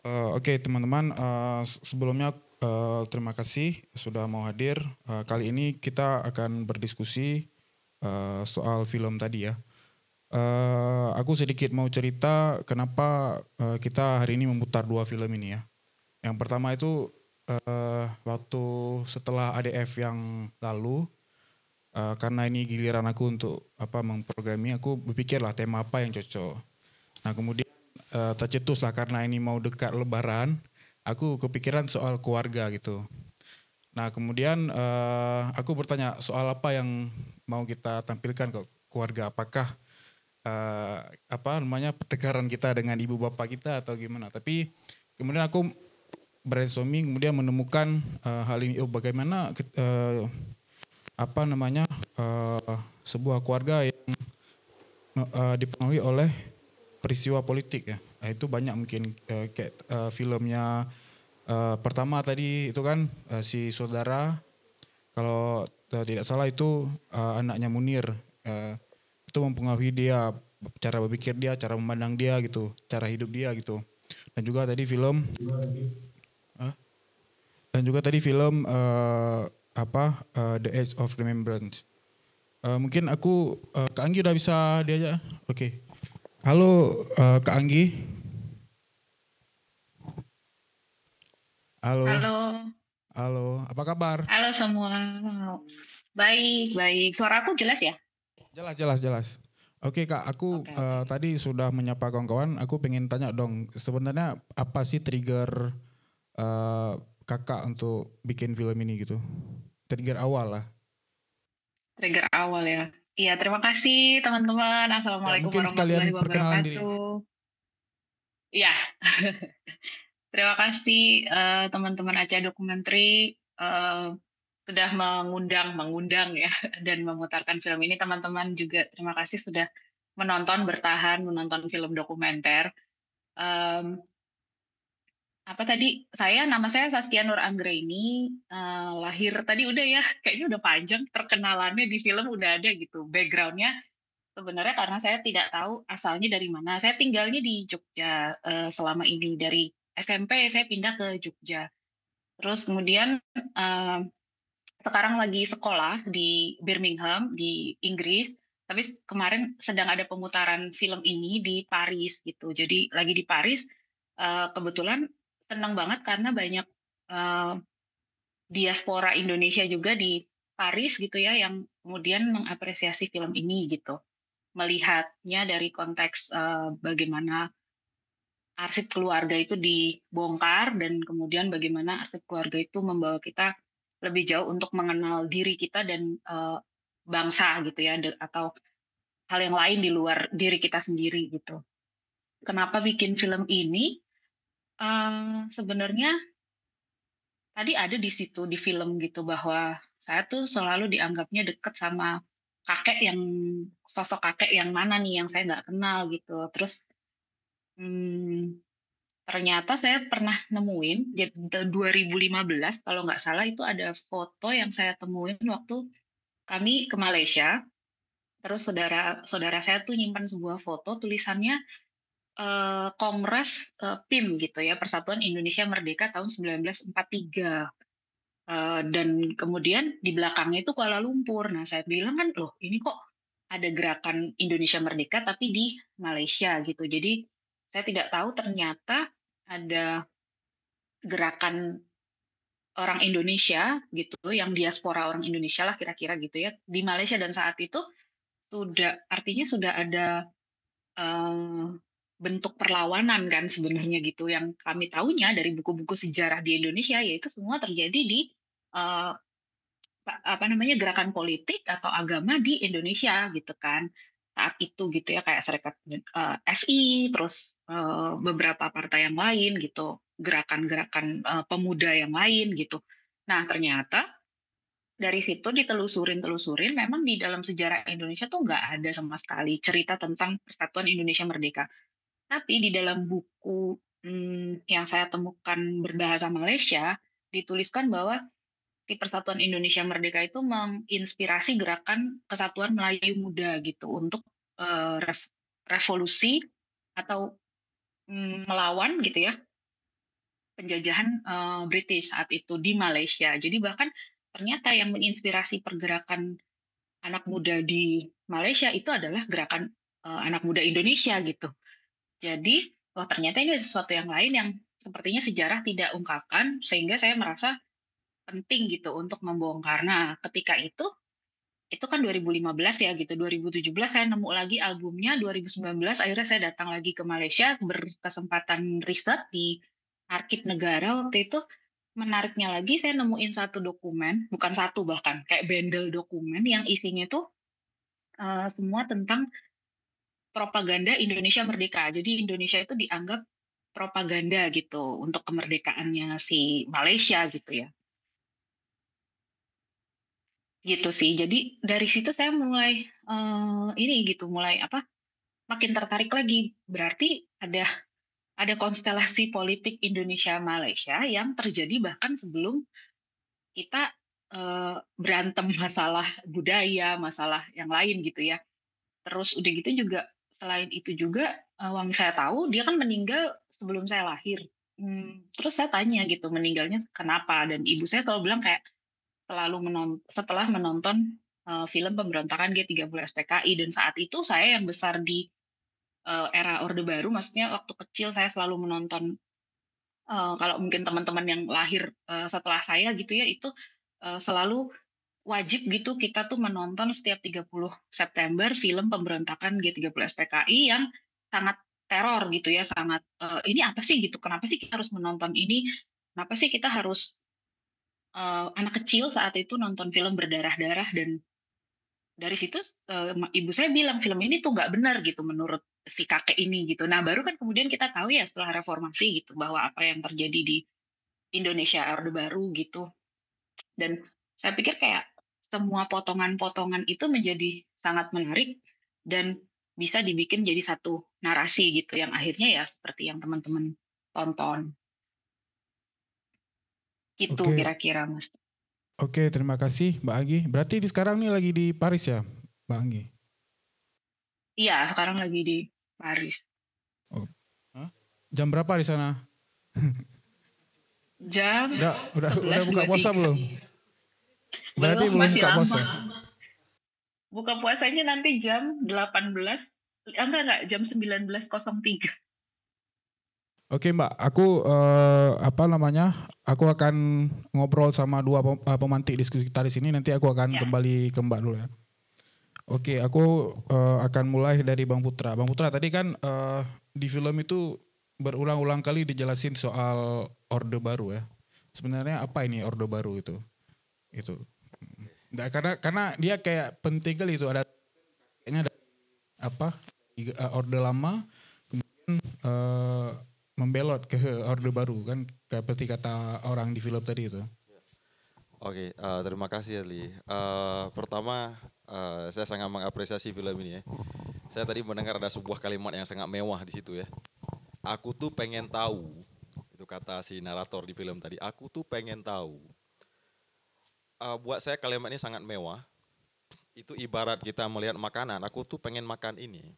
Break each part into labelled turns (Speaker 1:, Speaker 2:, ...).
Speaker 1: Oke teman-teman, sebelumnya terima kasih sudah mau hadir. Kali ini kita akan berdiskusi soal film tadi ya. Aku sedikit mau cerita kenapa kita hari ini memutar dua film ini ya. Yang pertama itu waktu setelah ADF yang lalu, karena ini giliran aku untuk memprogrami, aku berpikirlah tema apa yang cocok. Nah kemudian tercetuslah karena ini mau dekat Lebaran, aku kepikiran soal keluarga gitu. Nah kemudian aku bertanya soal apa yang mau kita tampilkan ke keluarga, apakah pertengkaran kita dengan ibu bapak kita atau gimana. Tapi kemudian aku brainstorming kemudian menemukan hal ini, bagaimana sebuah keluarga yang dipengaruhi oleh peristiwa politik ya. Itu banyak mungkin kayak filmnya pertama tadi itu kan si saudara, kalau tidak salah itu anaknya Munir, itu mempengaruhi dia, cara berpikir dia, cara memandang dia gitu, cara hidup dia gitu. Dan juga tadi film The Age of Remembrance. Mungkin aku Kak Anggi udah bisa diajak. Oke. Halo Kak Anggi. Halo.
Speaker 2: Halo,
Speaker 1: Halo. Apa kabar?
Speaker 2: halo semua. Baik, baik. Suara aku jelas ya?
Speaker 1: Jelas, jelas, jelas. Oke Kak, aku
Speaker 2: Oke, oke.
Speaker 1: tadi sudah menyapa kawan-kawan. Aku pengen tanya dong, sebenarnya apa sih trigger eh, Kakak untuk bikin film ini gitu? Trigger awal lah.
Speaker 2: Trigger awal ya. Iya, terima kasih teman-teman.
Speaker 1: Ya
Speaker 2: Assalamualaikum
Speaker 1: mungkin sekalian
Speaker 2: warahmatullahi
Speaker 1: perkenalan diri.
Speaker 2: wabarakatuh. Iya, terima kasih teman-teman Aceh Documentary sudah mengundang ya dan memutarkan film ini. Teman-teman juga terima kasih sudah bertahan menonton film dokumenter. Em, nama saya Saskia Nur Anggraini, lahir tadi udah ya, kayaknya udah panjang perkenalannya di film udah ada gitu. Backgroundnya sebenarnya karena saya tidak tahu asalnya dari mana. Saya tinggalnya di Jogja selama ini, dari SMP saya pindah ke Jogja. Terus kemudian sekarang lagi sekolah di Birmingham di Inggris, tapi kemarin sedang ada pemutaran film ini di Paris gitu. Jadi lagi di Paris, kebetulan senang banget karena banyak eh, diaspora Indonesia juga di Paris gitu ya, yang kemudian mengapresiasi film ini gitu. Melihatnya dari konteks bagaimana arsip keluarga itu dibongkar dan kemudian bagaimana arsip keluarga itu membawa kita lebih jauh untuk mengenal diri kita dan bangsa gitu ya, atau hal yang lain di luar diri kita sendiri gitu. Kenapa bikin film ini? Sebenarnya tadi ada di situ di film gitu bahwa saya tuh selalu dianggapnya deket sama kakek yang sosok kakek yang mana nih yang saya nggak kenal gitu. Terus hmm, ternyata saya pernah nemuin di 2015 kalau nggak salah itu ada foto yang saya temuin waktu kami ke Malaysia. Terus saudara saya tuh nyimpan sebuah foto tulisannya Kongres PIM gitu ya, Persatuan Indonesia Merdeka tahun 1943. Dan kemudian di belakangnya itu Kuala Lumpur. Nah, saya bilang kan, loh ini kok ada gerakan Indonesia Merdeka tapi di Malaysia gitu. Jadi saya tidak tahu ternyata ada gerakan orang Indonesia gitu, yang diaspora orang Indonesia lah kira-kira gitu ya, di Malaysia. Dan saat itu artinya sudah ada eh, bentuk perlawanan kan sebenarnya gitu, yang kami tahunya dari buku-buku sejarah di Indonesia, yaitu semua terjadi di eh, gerakan politik atau agama di Indonesia gitu kan saat itu gitu ya, kayak Serikat SI, terus beberapa partai yang lain gitu, gerakan-gerakan pemuda yang lain gitu. Nah, ternyata dari situ ditelusurin memang di dalam sejarah Indonesia tuh nggak ada sama sekali cerita tentang Persatuan Indonesia Merdeka. Tapi di dalam buku yang saya temukan berbahasa Malaysia dituliskan bahwa si Persatuan Indonesia Merdeka itu menginspirasi gerakan Kesatuan Melayu Muda gitu untuk revolusi atau melawan gitu ya, penjajahan British saat itu di Malaysia. Jadi bahkan ternyata yang menginspirasi pergerakan anak muda di Malaysia itu adalah gerakan anak muda Indonesia gitu. Jadi, oh ternyata ini sesuatu yang lain yang sepertinya sejarah tidak ungkapkan, sehingga saya merasa penting gitu untuk membongkar. Nah, ketika itu kan 2015 ya gitu, 2017 saya nemu lagi albumnya, 2019 akhirnya saya datang lagi ke Malaysia, berkesempatan riset di Arsip Negara waktu itu. Menariknya lagi saya nemuin satu dokumen, bukan satu bahkan, kayak bundle dokumen yang isinya tuh semua tentang propaganda Indonesia Merdeka. Jadi Indonesia itu dianggap propaganda gitu untuk kemerdekaannya si Malaysia gitu ya. Gitu sih. Jadi dari situ saya mulai ini gitu, mulai apa? Makin tertarik lagi. Berarti ada konstelasi politik Indonesia Malaysia yang terjadi bahkan sebelum kita berantem masalah budaya, masalah yang lain gitu ya. Terus udah gitu juga selain itu juga, yang saya tahu dia kan meninggal sebelum saya lahir. Terus saya tanya gitu meninggalnya kenapa, dan ibu saya selalu bilang kayak setelah menonton, film pemberontakan G30 SPKI, dan saat itu saya yang besar di, era Orde Baru, maksudnya waktu kecil saya selalu menonton, kalau mungkin teman-teman yang lahir, setelah saya gitu ya, itu, selalu wajib gitu kita tuh menonton setiap 30 September film pemberontakan G30 SPKI yang sangat teror gitu ya, sangat, ini apa sih gitu, kenapa sih kita harus menonton ini? Kenapa sih kita harus anak kecil saat itu nonton film berdarah-darah, dan dari situ, ibu saya bilang, "Film ini tuh nggak benar," gitu, menurut si kakek ini gitu. Nah, baru kan kemudian kita tahu ya setelah reformasi gitu, bahwa apa yang terjadi di Indonesia Orde Baru gitu. Dan saya pikir kayak semua potongan-potongan itu menjadi sangat menarik dan bisa dibikin jadi satu narasi gitu, yang akhirnya ya seperti yang teman-teman tonton. Gitu
Speaker 1: Oke,
Speaker 2: kira-kira, Mas.
Speaker 1: oke, terima kasih Mbak Anggi. Berarti sekarang nih lagi di Paris ya, Mbak Anggi?
Speaker 2: Iya, sekarang lagi di Paris.
Speaker 1: Oh. Hah? Jam berapa di sana?
Speaker 2: Jam
Speaker 1: Udah buka puasa
Speaker 2: 11.23.
Speaker 1: belum? Berarti
Speaker 2: Belum,
Speaker 1: belum
Speaker 2: masih
Speaker 1: buka
Speaker 2: lama.
Speaker 1: puasa.
Speaker 2: Buka puasanya nanti jam 18, enggak, jam 19.03.
Speaker 1: Oke Mbak, aku apa namanya? Aku akan ngobrol sama dua pemantik diskusi kita di sini. Nanti aku akan
Speaker 2: Ya.
Speaker 1: kembali ke Mbak dulu ya. Oke, aku akan mulai dari Bang Putra. Bang Putra, tadi kan di film itu berulang-ulang kali dijelasin soal Orde Baru ya. Sebenarnya apa ini Orde Baru itu? Itu. Nggak, karena dia kayak penting kali itu, ada kayaknya ada apa? Orde Lama kemudian membelot ke Orde Baru kan, seperti kata orang di film tadi itu.
Speaker 3: Oke, terima kasih Ali. Pertama, saya sangat mengapresiasi film ini ya. Saya tadi mendengar ada sebuah kalimat yang sangat mewah di situ ya. Aku tuh pengen tahu, itu kata si narator di film tadi. Aku tuh pengen tahu. Buat saya kalimat ini sangat mewah. Itu ibarat kita melihat makanan. Aku tuh pengen makan ini.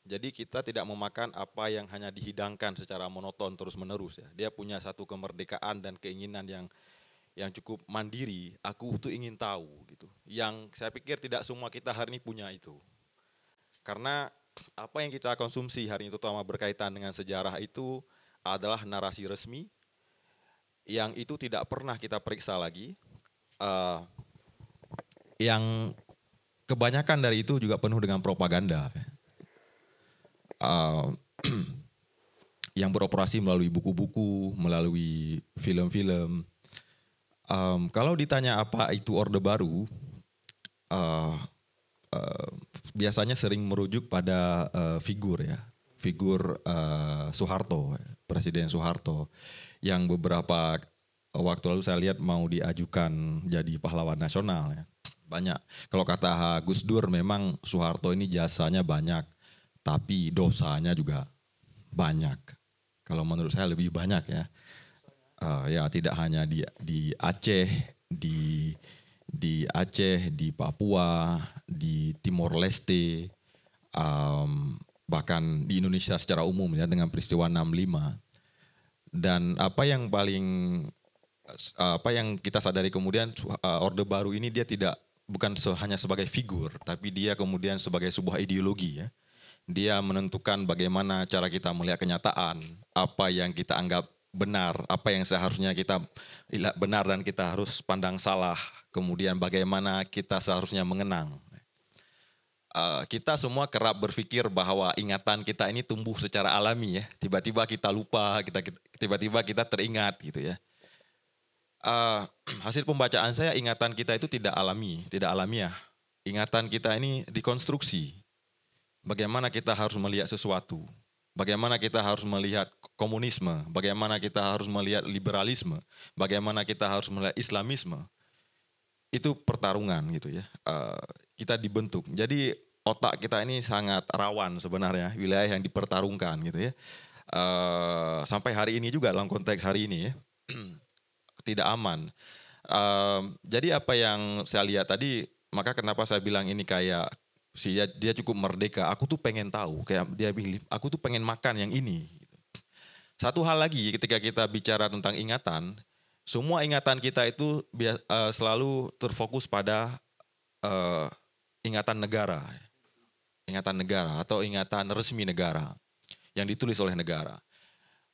Speaker 3: Jadi kita tidak memakan apa yang hanya dihidangkan secara monoton terus menerus ya. Dia punya satu kemerdekaan dan keinginan yang cukup mandiri. Aku tuh ingin tahu gitu. Yang saya pikir tidak semua kita hari ini punya itu. Karena apa yang kita konsumsi hari ini terutama berkaitan dengan sejarah itu adalah narasi resmi yang itu tidak pernah kita periksa lagi. Yang kebanyakan dari itu juga penuh dengan propaganda. Yang beroperasi melalui buku-buku, melalui film-film. Kalau ditanya apa itu Orde Baru, biasanya sering merujuk pada figur ya, figur Soeharto, Presiden Soeharto, yang beberapa waktu lalu saya lihat mau diajukan jadi pahlawan nasional ya. Banyak. Kalau kata Gus Dur memang Soeharto ini jasanya banyak, tapi dosanya juga banyak. Kalau menurut saya lebih banyak ya. Ya tidak hanya di Aceh, di Aceh, di Papua, di Timor Leste, bahkan di Indonesia secara umum ya dengan peristiwa 65. Dan apa yang kita sadari kemudian Orde Baru ini dia bukan hanya sebagai figur, tapi dia kemudian sebagai sebuah ideologi ya. Dia menentukan bagaimana cara kita melihat kenyataan, apa yang kita anggap benar, apa yang seharusnya kita benar dan kita harus pandang salah, kemudian bagaimana kita seharusnya mengenang. Kita semua kerap berpikir bahwa ingatan kita ini tumbuh secara alami ya, tiba-tiba kita lupa, tiba-tiba kita teringat gitu ya. Hasil pembacaan saya, ingatan kita itu tidak alamiah. Ingatan kita ini dikonstruksi. Bagaimana kita harus melihat sesuatu, bagaimana kita harus melihat komunisme, bagaimana kita harus melihat liberalisme, bagaimana kita harus melihat Islamisme. Itu pertarungan gitu ya. Kita dibentuk. Jadi otak kita ini sangat rawan sebenarnya, wilayah yang dipertarungkan gitu ya. Sampai hari ini juga dalam konteks hari ini ya. Tidak aman. Jadi apa yang saya lihat tadi, maka kenapa saya bilang ini kayak dia cukup merdeka. Aku tuh pengen tahu, kayak dia bilang, aku tuh pengen makan yang ini. Satu hal lagi, ketika kita bicara tentang ingatan, semua ingatan kita itu selalu terfokus pada ingatan negara atau ingatan resmi negara yang ditulis oleh negara.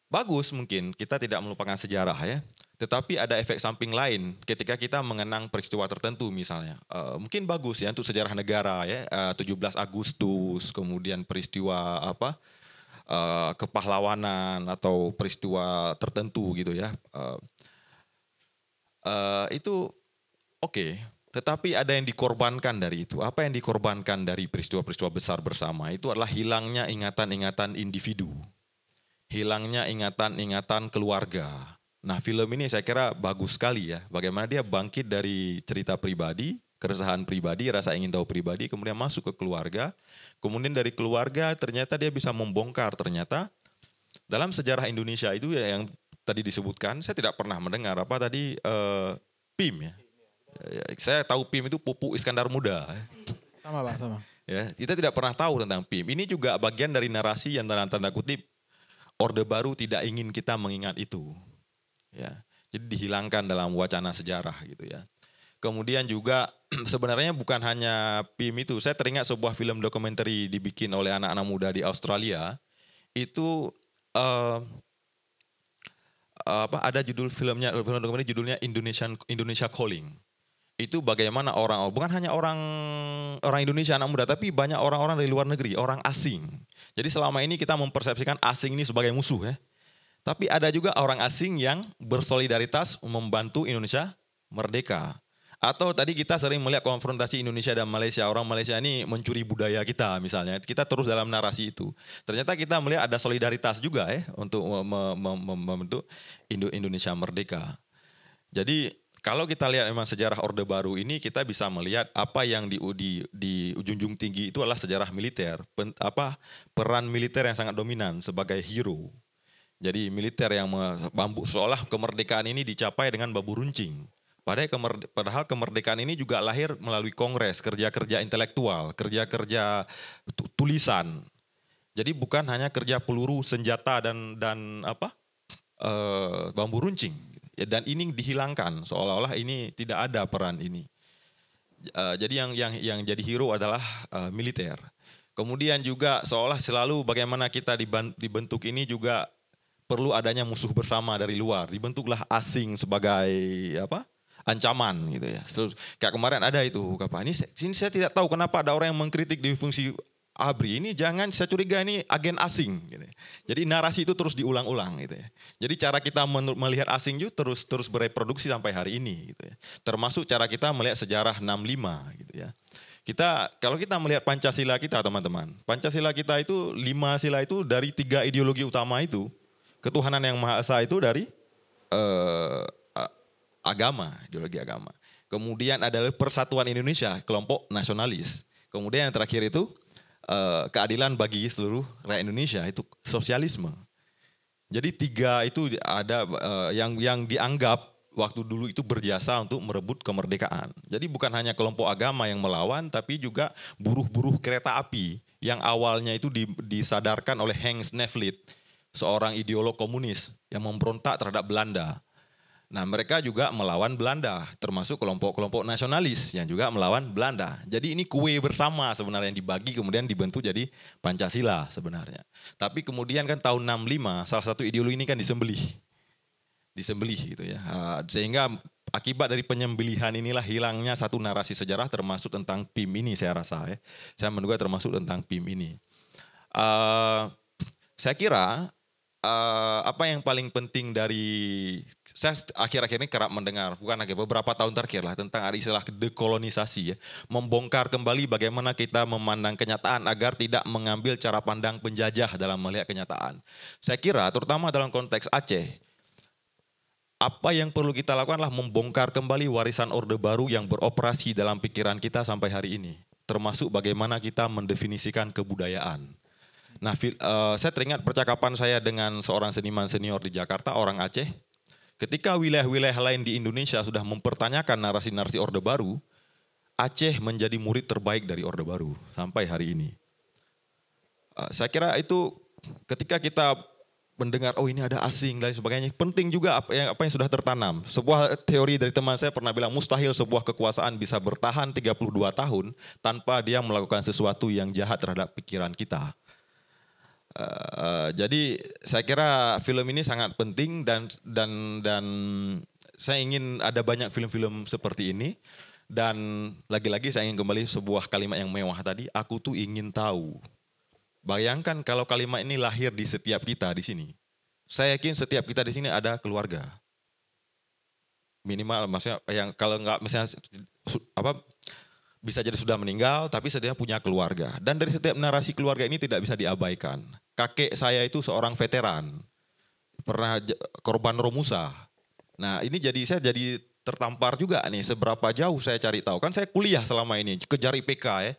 Speaker 3: Bagus mungkin kita tidak melupakan sejarah ya. Tetapi ada efek samping lain ketika kita mengenang peristiwa tertentu misalnya. Mungkin bagus ya untuk sejarah negara ya, 17 Agustus, kemudian peristiwa kepahlawanan atau peristiwa tertentu gitu ya. Itu oke. Tetapi ada yang dikorbankan dari itu. Apa yang dikorbankan dari peristiwa-peristiwa besar bersama itu adalah hilangnya ingatan-ingatan individu. Hilangnya ingatan-ingatan keluarga. Nah, film ini saya kira bagus sekali ya. Bagaimana dia bangkit dari cerita pribadi, keresahan pribadi, rasa ingin tahu pribadi, kemudian masuk ke keluarga. Kemudian dari keluarga ternyata dia bisa membongkar ternyata dalam sejarah Indonesia itu ya yang tadi disebutkan, saya tidak pernah mendengar apa tadi PIM ya. Saya tahu PIM itu Pupuk Iskandar Muda.
Speaker 4: Sama Bang, sama.
Speaker 3: Ya, kita tidak pernah tahu tentang PIM. Ini juga bagian dari narasi yang dalam tanda kutip Orde Baru tidak ingin kita mengingat itu. Ya, jadi dihilangkan dalam wacana sejarah gitu ya. Kemudian juga sebenarnya bukan hanya PIM itu. Saya teringat sebuah film dokumenter dibikin oleh anak-anak muda di Australia. Itu ada film dokumenter judulnya Indonesia Calling. Itu bagaimana bukan hanya orang Indonesia anak muda, tapi banyak orang-orang dari luar negeri, orang asing. Jadi selama ini kita mempersepsikan asing ini sebagai musuh ya. Tapi ada juga orang asing yang bersolidaritas membantu Indonesia merdeka. Atau tadi kita sering melihat konfrontasi Indonesia dan Malaysia. Orang Malaysia ini mencuri budaya kita misalnya. Kita terus dalam narasi itu. Ternyata kita melihat ada solidaritas juga ya untuk membentuk Indonesia merdeka. Jadi kalau kita lihat memang sejarah Orde Baru ini, kita bisa melihat apa yang di junjung tinggi itu adalah sejarah militer. Peran militer yang sangat dominan sebagai hero. Jadi militer yang seolah kemerdekaan ini dicapai dengan bambu runcing. Padahal kemerdekaan ini juga lahir melalui kongres, kerja-kerja intelektual, kerja-kerja tulisan. Jadi bukan hanya kerja peluru, senjata dan bambu runcing. Dan ini dihilangkan seolah-olah ini tidak ada peran ini. Jadi yang jadi hero adalah militer. Kemudian juga seolah selalu bagaimana kita dibentuk ini juga perlu adanya musuh bersama dari luar. Dibentuklah asing sebagai ancaman gitu ya. Terus kayak kemarin ada itu ini saya tidak tahu kenapa ada orang yang mengkritik di fungsi ABRI ini, jangan saya curiga ini agen asing gitu. Jadi narasi itu terus diulang-ulang gitu ya. Jadi cara kita melihat asing juga terus bereproduksi sampai hari ini gitu ya. Termasuk cara kita melihat sejarah 65 gitu ya. Kalau kita melihat Pancasila kita teman-teman, Pancasila kita itu 5 sila itu dari 3 ideologi utama itu. Ketuhanan yang Maha Esa itu dari agama, ideologi agama. Kemudian adalah Persatuan Indonesia, kelompok nasionalis. Kemudian yang terakhir itu keadilan bagi seluruh rakyat Indonesia, itu sosialisme. Jadi 3 itu ada yang dianggap waktu dulu itu berjasa untuk merebut kemerdekaan. Jadi bukan hanya kelompok agama yang melawan, tapi juga buruh-buruh kereta api yang awalnya itu disadarkan oleh Hank Snelflit. seorang ideolog komunis yang memberontak terhadap Belanda. Nah, mereka juga melawan Belanda, termasuk kelompok-kelompok nasionalis yang juga melawan Belanda. Jadi ini kue bersama sebenarnya yang dibagi kemudian dibentuk jadi Pancasila sebenarnya. Tapi kemudian kan tahun 65 salah satu ideologi ini kan disembelih gitu ya. Sehingga akibat dari penyembelihan inilah hilangnya satu narasi sejarah termasuk tentang PIM ini saya rasa ya. Saya menduga termasuk tentang PIM ini. Saya kira apa yang paling penting dari saya akhir-akhir ini kerap mendengar beberapa tahun terakhir lah tentang ada istilah dekolonisasi ya, membongkar kembali bagaimana kita memandang kenyataan agar tidak mengambil cara pandang penjajah dalam melihat kenyataan. Saya kira terutama dalam konteks Aceh, apa yang perlu kita lakukan adalah membongkar kembali warisan Orde Baru yang beroperasi dalam pikiran kita sampai hari ini, termasuk bagaimana kita mendefinisikan kebudayaan. Nah, saya teringat percakapan saya dengan seorang seniman senior di Jakarta, orang Aceh. Ketika wilayah-wilayah lain di Indonesia sudah mempertanyakan narasi-narasi Orde Baru, Aceh menjadi murid terbaik dari Orde Baru sampai hari ini. Saya kira itu ketika kita mendengar, oh ini ada asing dan sebagainya, penting juga apa yang sudah tertanam. Sebuah teori dari teman saya pernah bilang, mustahil sebuah kekuasaan bisa bertahan 32 tahun tanpa dia melakukan sesuatu yang jahat terhadap pikiran kita. Jadi saya kira film ini sangat penting dan saya ingin ada banyak film-film seperti ini dan lagi-lagi saya ingin kembali sebuah kalimat yang mewah tadi, aku tuh ingin tahu. Bayangkan kalau kalimat ini lahir di setiap kita di sini. Saya yakin setiap kita di sini ada keluarga. Minimal maksudnya yang kalau enggak misalnya bisa jadi sudah meninggal, tapi setidaknya punya keluarga. Dan dari setiap narasi keluarga ini tidak bisa diabaikan. Kakek saya itu seorang veteran, pernah korban Romusa. Nah ini saya jadi tertampar juga nih, seberapa jauh saya cari tahu. Kan saya kuliah selama ini, kejar IPK ya.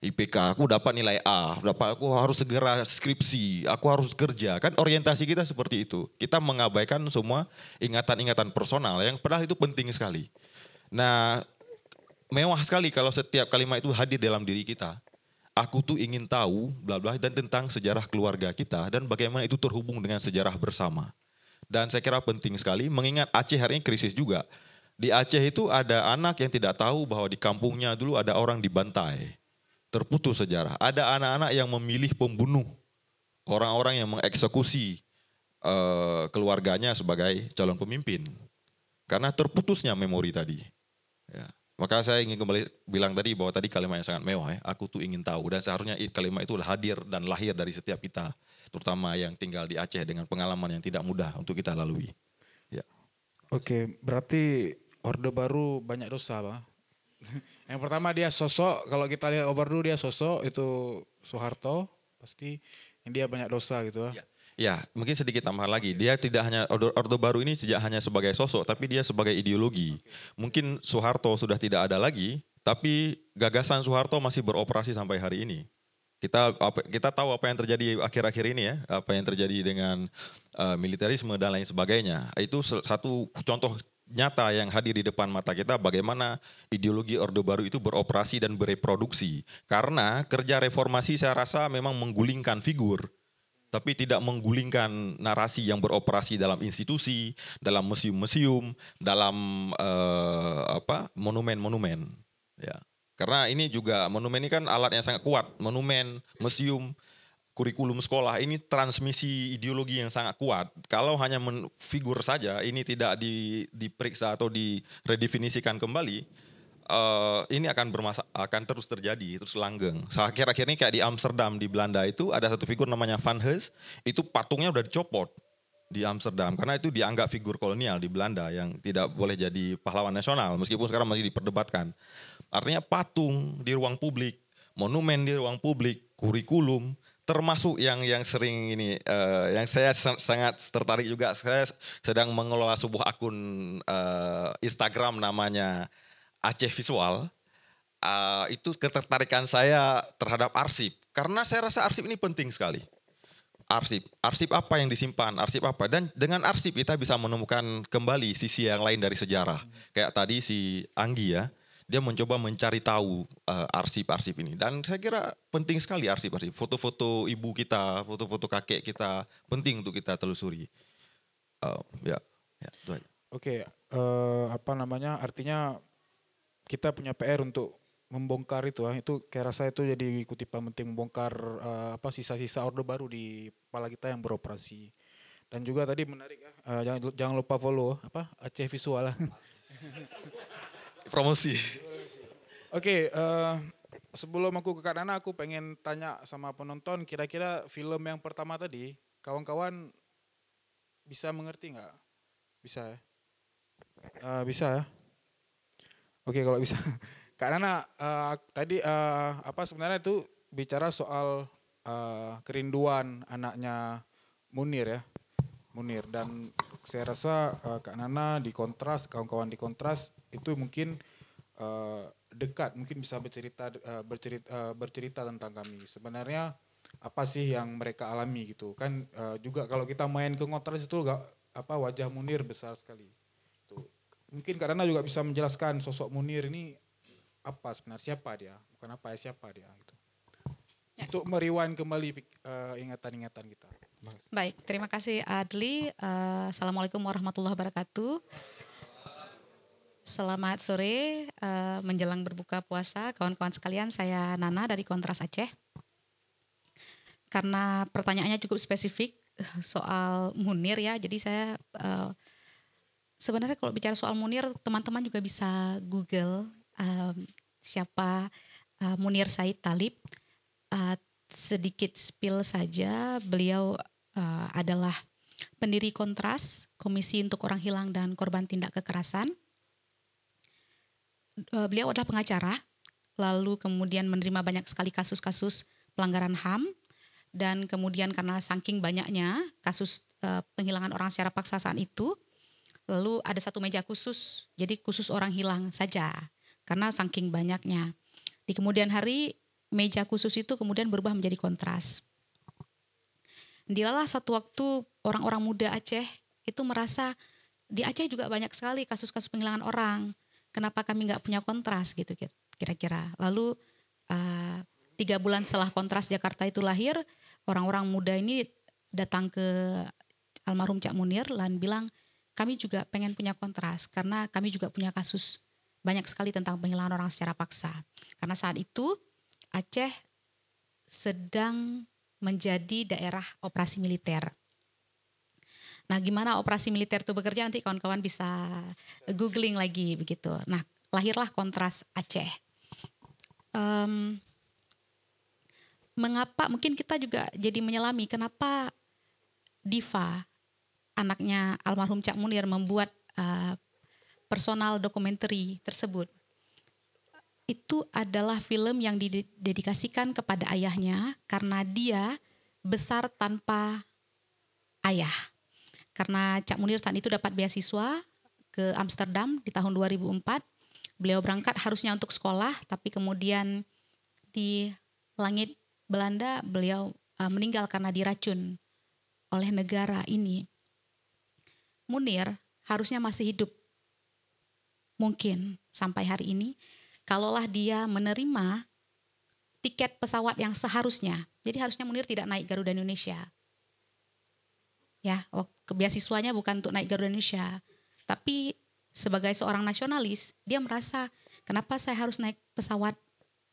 Speaker 3: IPK, aku dapat nilai A, aku harus segera skripsi, aku harus kerja. Kan orientasi kita seperti itu. Kita mengabaikan semua ingatan-ingatan personal, yang padahal itu penting sekali. Nah, mewah sekali kalau setiap kalimat itu hadir dalam diri kita. Aku tuh ingin tahu bla bla dan tentang sejarah keluarga kita dan bagaimana itu terhubung dengan sejarah bersama. Dan saya kira penting sekali mengingat Aceh hari ini krisis juga. Di Aceh itu ada anak yang tidak tahu bahwa di kampungnya dulu ada orang dibantai. Terputus sejarah. Ada anak-anak yang memilih pembunuh. Orang-orang yang mengeksekusi keluarganya sebagai calon pemimpin. Karena terputusnya memori tadi. Ya. Maka saya ingin kembali bilang tadi bahwa tadi kalimat yang sangat mewah ya. Aku tuh ingin tahu dan seharusnya kalimat itu hadir dan lahir dari setiap kita. Terutama yang tinggal di Aceh dengan pengalaman yang tidak mudah untuk kita lalui. Ya.
Speaker 1: Oke, berarti Orde Baru banyak dosa, Pak. Yang pertama dia sosok, kalau kita lihat Orde Baru dia sosok itu Soeharto, pasti yang dia banyak dosa gitu.
Speaker 3: Ya, mungkin sedikit tambahan lagi. Dia tidak hanya Orde Baru ini tidak hanya sebagai sosok, tapi dia sebagai ideologi. Mungkin Soeharto sudah tidak ada lagi, tapi gagasan Soeharto masih beroperasi sampai hari ini. Kita tahu apa yang terjadi akhir-akhir ini ya, apa yang terjadi dengan militerisme dan lain sebagainya. Itu satu contoh nyata yang hadir di depan mata kita bagaimana ideologi Orde Baru itu beroperasi dan bereproduksi. Karena kerja reformasi saya rasa memang menggulingkan figur, tapi tidak menggulingkan narasi yang beroperasi dalam institusi, dalam museum-museum, dalam monumen-monumen. Ya. Karena ini juga monumen ini kan alat yang sangat kuat. Monumen, museum, kurikulum sekolah ini transmisi ideologi yang sangat kuat. Kalau hanya figur saja, ini tidak diperiksa atau diredefinisikan kembali, ini akan terus terjadi, terus langgeng. Akhir-akhir ini kayak di Amsterdam di Belanda itu ada satu figur namanya Van Hees, itu patungnya udah dicopot di Amsterdam karena itu dianggap figur kolonial di Belanda yang tidak boleh jadi pahlawan nasional meskipun sekarang masih diperdebatkan. Artinya patung di ruang publik, monumen di ruang publik, kurikulum, termasuk yang sering ini, yang saya sangat tertarik juga. Saya sedang mengelola sebuah akun Instagram namanya Aceh Visual. Itu ketertarikan saya terhadap arsip. Karena saya rasa arsip ini penting sekali. Arsip apa yang disimpan, arsip apa. Dan dengan arsip kita bisa menemukan kembali sisi yang lain dari sejarah. Kayak tadi si Anggi ya. dia mencoba mencari tahu arsip-arsip ini. Dan saya kira penting sekali arsip-arsip. Foto-foto ibu kita, foto-foto kakek kita penting untuk kita telusuri. Ya, itu aja.
Speaker 1: Oke, artinya kita punya PR untuk membongkar itu itu kayak rasa itu jadi kutipan penting, membongkar sisa-sisa orde baru di kepala kita yang beroperasi. Dan juga tadi menarik ya, jangan lupa follow Aceh Visual.
Speaker 3: Promosi.
Speaker 1: Oke, sebelum aku ke Kak Nana, aku pengen tanya sama penonton, kira-kira film yang pertama tadi, kawan-kawan bisa mengerti nggak? Bisa ya? Bisa ya? Oke, kalau bisa. Kak Nana, tadi sebenarnya itu bicara soal kerinduan anaknya Munir ya. Munir, dan saya rasa Kak Nana di Kontras, kawan-kawan di Kontras itu mungkin dekat, mungkin bisa bercerita tentang kami. Sebenarnya apa sih yang mereka alami gitu kan, juga kalau kita main ke Kontras itu wajah Munir besar sekali. Tuh. Mungkin Kak Nana juga bisa menjelaskan sosok Munir ini apa sebenarnya, siapa dia, bukan apa ya, siapa dia gitu. Ya. Untuk meriwan kembali ingatan-ingatan kita.
Speaker 4: Baik, terima kasih Adli. Assalamualaikum warahmatullahi wabarakatuh. Selamat sore, menjelang berbuka puasa, kawan-kawan sekalian. Saya Nana dari Kontras Aceh. Karena pertanyaannya cukup spesifik soal Munir ya, jadi saya sebenarnya kalau bicara soal Munir, teman-teman juga bisa Google siapa Munir Said Talib. Sedikit spill saja, beliau adalah pendiri Kontras, Komisi untuk Orang Hilang dan Korban Tindak Kekerasan. Beliau adalah pengacara, lalu kemudian menerima banyak sekali kasus-kasus pelanggaran HAM, dan kemudian karena saking banyaknya kasus penghilangan orang secara paksa saat itu, lalu ada satu meja khusus, jadi khusus orang hilang saja, karena saking banyaknya. Di kemudian hari, meja khusus itu kemudian berubah menjadi Kontras. Dilalah satu waktu orang-orang muda Aceh itu merasa di Aceh juga banyak sekali kasus-kasus penghilangan orang. Kenapa kami nggak punya Kontras gitu kira-kira. Lalu 3 bulan setelah Kontras Jakarta itu lahir, orang-orang muda ini datang ke almarhum Cak Munir dan bilang kami juga pengen punya Kontras karena kami juga punya kasus banyak sekali tentang penghilangan orang secara paksa. Karena saat itu Aceh sedang menjadi daerah operasi militer. Nah, gimana operasi militer itu bekerja nanti kawan-kawan bisa googling lagi begitu. Nah, lahirlah Kontras Aceh. Mengapa mungkin kita juga jadi menyelami kenapa Diva, anaknya almarhum Cak Munir, membuat personal documentary tersebut. Itu adalah film yang didedikasikan kepada ayahnya karena dia besar tanpa ayah. Karena Cak Munir saat itu dapat beasiswa ke Amsterdam di tahun 2004. Beliau berangkat harusnya untuk sekolah, tapi kemudian di langit Belanda beliau meninggal karena diracun oleh negara ini. Munir harusnya masih hidup. Mungkin sampai hari ini. Kalaulah dia menerima tiket pesawat yang seharusnya. Jadi harusnya Munir tidak naik Garuda Indonesia. Ya, beasiswanya bukan untuk naik Garuda Indonesia. Tapi sebagai seorang nasionalis, dia merasa kenapa saya harus naik pesawat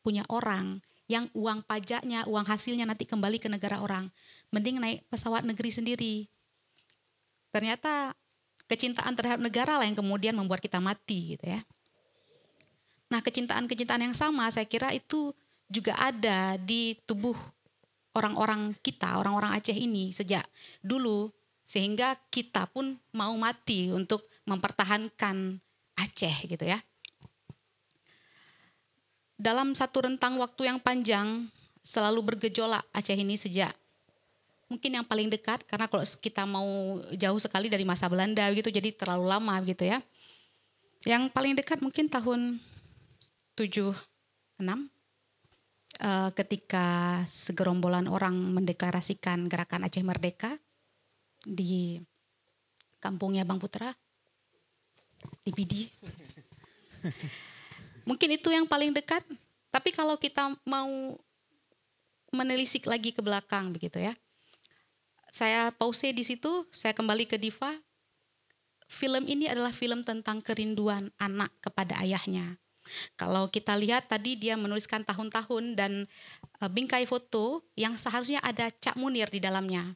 Speaker 4: punya orang yang uang pajaknya, uang hasilnya nanti kembali ke negara orang. Mending naik pesawat negeri sendiri. Ternyata kecintaan terhadap negara lah yang kemudian membuat kita mati gitu ya. Nah, kecintaan-kecintaan yang sama saya kira itu juga ada di tubuh orang-orang kita, orang-orang Aceh ini sejak dulu. Sehingga kita pun mau mati untuk mempertahankan Aceh gitu ya. Dalam satu rentang waktu yang panjang selalu bergejolak Aceh ini sejak mungkin yang paling dekat, karena kalau kita mau jauh sekali dari masa Belanda gitu jadi terlalu lama gitu ya. Yang paling dekat mungkin tahun 76 ketika segerombolan orang mendeklarasikan gerakan Aceh Merdeka di kampungnya Bang Putra di Pidi. Mungkin itu yang paling dekat. Tapi kalau kita mau menelisik lagi ke belakang begitu ya. Saya pause di situ, saya kembali ke Diva. Film ini adalah film tentang kerinduan anak kepada ayahnya. Kalau kita lihat tadi dia menuliskan tahun-tahun dan bingkai foto yang seharusnya ada Cak Munir di dalamnya.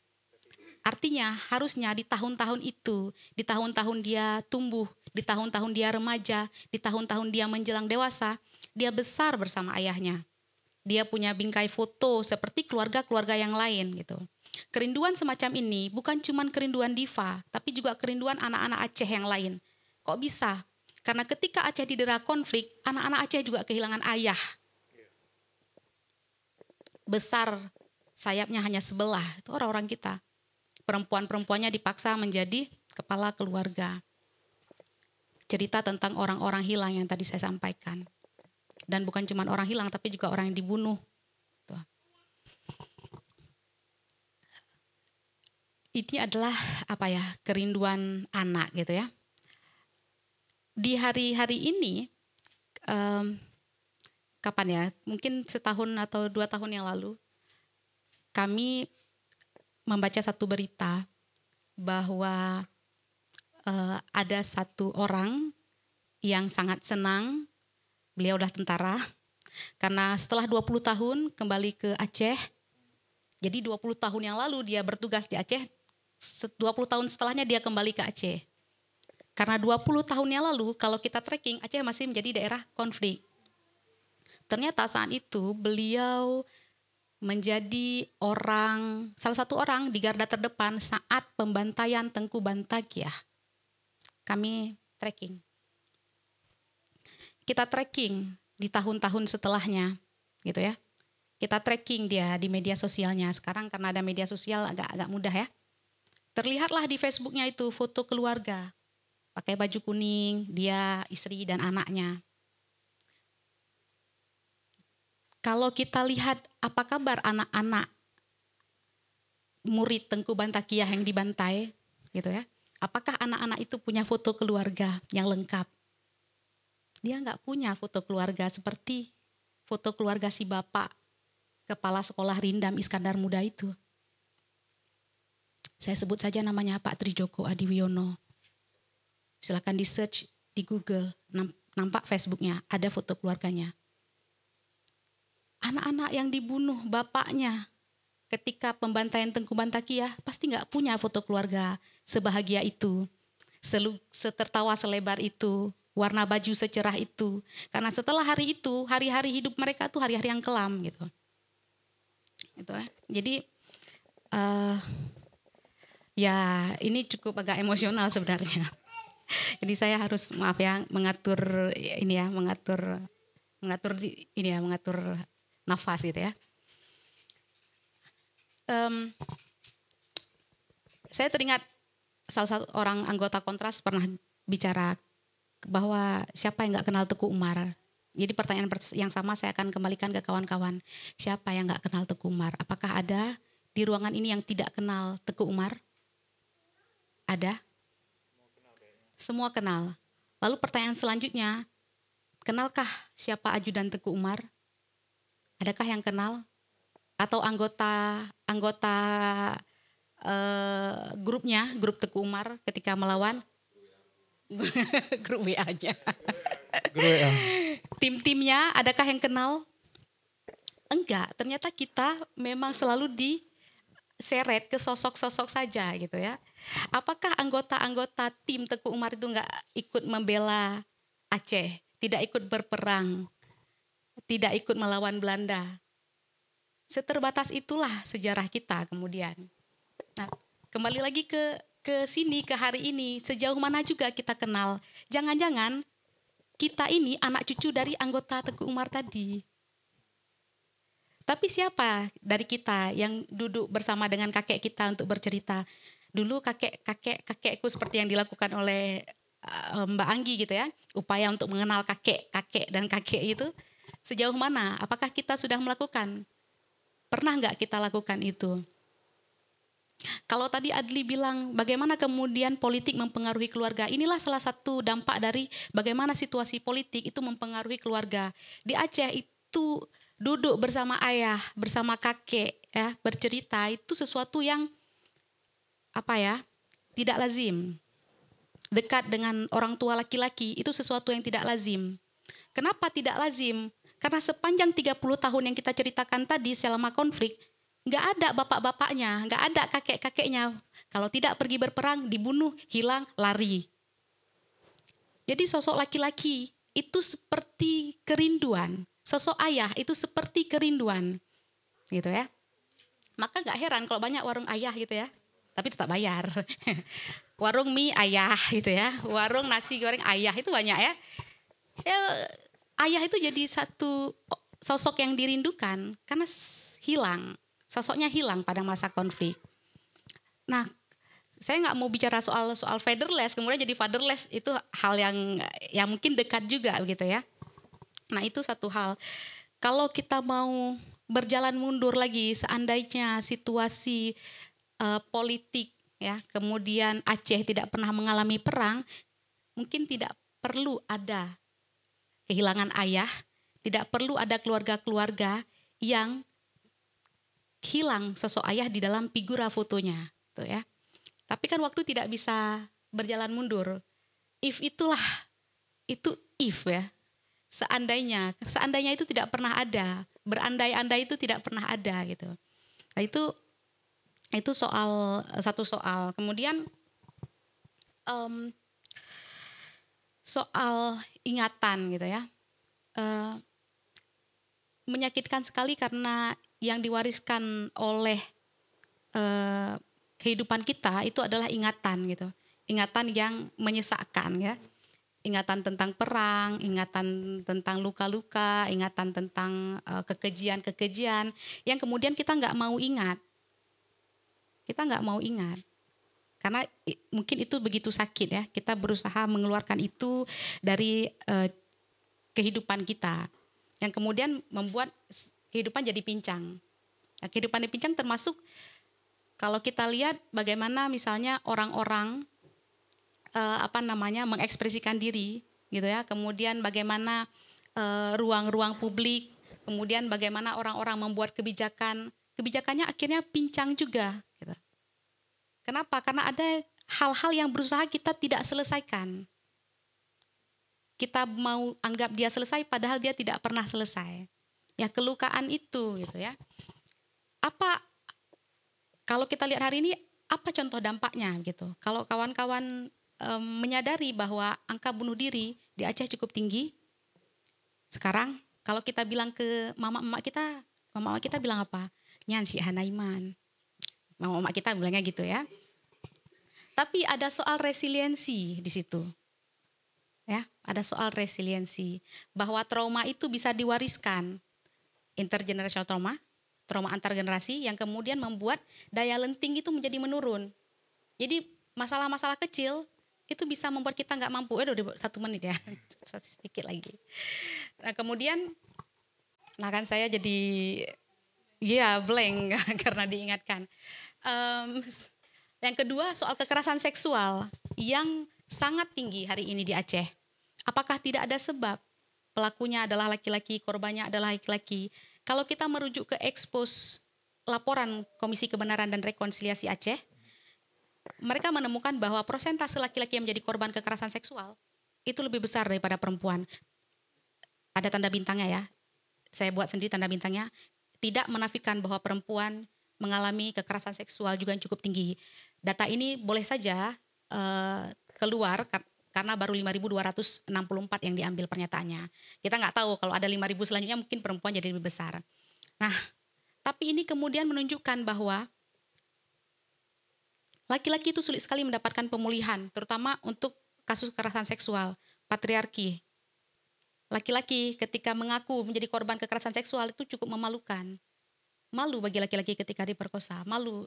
Speaker 4: Artinya harusnya di tahun-tahun itu, di tahun-tahun dia tumbuh, di tahun-tahun dia remaja, di tahun-tahun dia menjelang dewasa, dia besar bersama ayahnya. Dia punya bingkai foto seperti keluarga-keluarga yang lain gitu. Kerinduan semacam ini bukan cuma kerinduan Diva, tapi juga kerinduan anak-anak Aceh yang lain. Kok bisa? Karena ketika Aceh didera konflik, anak-anak Aceh juga kehilangan ayah. Besar, sayapnya hanya sebelah, itu orang-orang kita. Perempuan-perempuannya dipaksa menjadi kepala keluarga. Cerita tentang orang-orang hilang yang tadi saya sampaikan. Dan bukan cuma orang hilang, tapi juga orang yang dibunuh. Tuh. Ini adalah kerinduan anak gitu ya. Di hari-hari ini, kapan ya? Mungkin setahun atau 2 tahun yang lalu, kami membaca satu berita bahwa ada satu orang yang sangat senang, beliau udah tentara, karena setelah 20 tahun kembali ke Aceh. Jadi 20 tahun yang lalu dia bertugas di Aceh, 20 tahun setelahnya dia kembali ke Aceh. Karena 20 tahun yang lalu kalau kita tracking, Aceh masih menjadi daerah konflik. Ternyata saat itu beliau menjadi salah satu orang di garda terdepan saat pembantaian Tengku Bantakiah. Kami tracking. Kita tracking di tahun-tahun setelahnya, gitu ya. Kita tracking dia di media sosialnya. Sekarang karena ada media sosial agak mudah ya. Terlihatlah di Facebooknya itu foto keluarga. Pakai baju kuning, dia, istri dan anaknya. Kalau kita lihat apa kabar anak-anak murid Tengku Bantakiah yang dibantai, gitu ya. Apakah anak-anak itu punya foto keluarga yang lengkap? Dia nggak punya foto keluarga seperti foto keluarga si bapak kepala sekolah Rindam Iskandar Muda itu. Saya sebut saja namanya Pak Trijoko Adiwiono. Silakan di search di Google, nampak Facebooknya, ada foto keluarganya. Anak-anak yang dibunuh bapaknya ketika pembantaian Tengku Bantakiah pasti nggak punya foto keluarga sebahagia itu, setertawa selebar itu, warna baju secerah itu. Karena setelah hari itu, hari-hari hidup mereka tuh hari-hari yang kelam gitu. Gitu ya. Jadi ya ini cukup agak emosional sebenarnya. Jadi saya harus mengatur nafas gitu ya. Saya teringat salah satu orang anggota Kontras pernah bicara bahwa siapa yang nggak kenal Teguh Umar. Jadi pertanyaan yang sama saya akan kembalikan ke kawan-kawan. Siapa yang nggak kenal Teguh Umar? Apakah ada di ruangan ini yang tidak kenal Teguh Umar? Ada? Semua kenal. Lalu pertanyaan selanjutnya, kenalkah siapa ajudan Teguh Umar? Adakah yang kenal? Atau anggota grupnya, grup Teguh Umar ketika melawan? Grup WA-nya.
Speaker 1: Grup WA.
Speaker 4: Tim-timnya, adakah yang kenal? Enggak, ternyata kita memang selalu diseret ke sosok-sosok saja gitu ya. Apakah anggota-anggota tim Teguh Umar itu enggak ikut membela Aceh, tidak ikut berperang, tidak ikut melawan Belanda? Seterbatas itulah sejarah kita kemudian. Nah, kembali lagi ke sini, ke hari ini, sejauh mana juga kita kenal. Jangan-jangan kita ini anak cucu dari anggota Teguh Umar tadi. Tapi siapa dari kita yang duduk bersama dengan kakek kita untuk bercerita? Dulu kakekku seperti yang dilakukan oleh Mbak Anggi gitu ya. Upaya untuk mengenal kakek dan kakek itu. Sejauh mana? Apakah kita sudah melakukan? Pernah nggak kita lakukan itu? Kalau tadi Adli bilang bagaimana kemudian politik mempengaruhi keluarga, inilah salah satu dampak dari bagaimana situasi politik itu mempengaruhi keluarga. Di Aceh itu duduk bersama ayah, bersama kakek, ya, bercerita itu sesuatu yang tidak lazim. Dekat dengan orang tua laki-laki itu sesuatu yang tidak lazim. Kenapa tidak lazim? Karena sepanjang 30 tahun yang kita ceritakan tadi selama konflik, nggak ada bapak-bapaknya, nggak ada kakek-kakeknya. Kalau tidak pergi berperang, dibunuh, hilang, lari. Jadi sosok laki-laki itu seperti kerinduan. Sosok ayah itu seperti kerinduan. Gitu ya. Maka nggak heran kalau banyak warung ayah gitu ya. Tapi tetap bayar. Warung mie ayah gitu ya. Warung nasi goreng ayah itu banyak ya. Ayah itu jadi satu sosok yang dirindukan karena hilang. Sosoknya hilang pada masa konflik. Nah, saya nggak mau bicara soal fatherless, kemudian jadi fatherless itu hal yang mungkin dekat juga gitu ya. Nah, itu satu hal. Kalau kita mau berjalan mundur lagi, seandainya situasi politik ya, kemudian Aceh tidak pernah mengalami perang, mungkin tidak perlu ada kehilangan ayah, tidak perlu ada keluarga-keluarga yang hilang sosok ayah di dalam figura fotonya, tuh ya. Tapi kan waktu tidak bisa berjalan mundur. If itulah, itu if ya. Seandainya itu tidak pernah ada, berandai-andai itu tidak pernah ada gitu. Nah itu satu soal. Kemudian soal ingatan gitu ya. Menyakitkan sekali karena yang diwariskan oleh kehidupan kita itu adalah ingatan gitu. Ingatan yang menyesakkan ya. Ingatan tentang perang, ingatan tentang luka-luka, ingatan tentang kekejian-kekejian yang kemudian kita nggak mau ingat. Kita nggak mau ingat. Karena mungkin itu begitu sakit ya. Kita berusaha mengeluarkan itu dari kehidupan kita. Yang kemudian membuat kehidupan jadi pincang. Nah, kehidupan pincang termasuk kalau kita lihat bagaimana misalnya orang-orang mengekspresikan diri gitu ya. Kemudian bagaimana ruang-ruang publik, kemudian bagaimana orang-orang membuat kebijakannya akhirnya pincang juga gitu. Kenapa? Karena ada hal-hal yang berusaha kita tidak selesaikan. Kita mau anggap dia selesai padahal dia tidak pernah selesai. Ya kelukaan itu gitu ya. Apa kalau kita lihat hari ini apa contoh dampaknya gitu. Kalau kawan-kawan menyadari bahwa angka bunuh diri di Aceh cukup tinggi. Sekarang kalau kita bilang ke mama kita bilang apa? Nyan si Hanaiman. Mama kita bilangnya gitu ya. Tapi ada soal resiliensi di situ. Ya, ada soal resiliensi bahwa trauma itu bisa diwariskan. Intergenerational trauma antar generasi yang kemudian membuat daya lenting itu menjadi menurun. Jadi masalah-masalah kecil itu bisa membuat kita nggak mampu. Udah 1 menit ya, sedikit lagi. Nah kemudian, kan saya jadi blank karena diingatkan. Yang kedua soal kekerasan seksual yang sangat tinggi hari ini di Aceh. Apakah tidak ada sebab? Pelakunya adalah laki-laki, korbannya adalah laki-laki. Kalau kita merujuk ke ekspos laporan Komisi Kebenaran dan Rekonsiliasi Aceh, mereka menemukan bahwa persentase laki-laki yang menjadi korban kekerasan seksual itu lebih besar daripada perempuan. Ada tanda bintangnya ya. Saya buat sendiri tanda bintangnya. Tidak menafikan bahwa perempuan mengalami kekerasan seksual juga yang cukup tinggi. Data ini boleh saja keluar karena baru 5.264 yang diambil pernyataannya. Kita nggak tahu kalau ada 5.000 selanjutnya mungkin perempuan jadi lebih besar. Nah, tapi ini kemudian menunjukkan bahwa laki-laki itu sulit sekali mendapatkan pemulihan, terutama untuk kasus kekerasan seksual, patriarki. Laki-laki ketika mengaku menjadi korban kekerasan seksual itu cukup memalukan. Malu bagi laki-laki ketika diperkosa, malu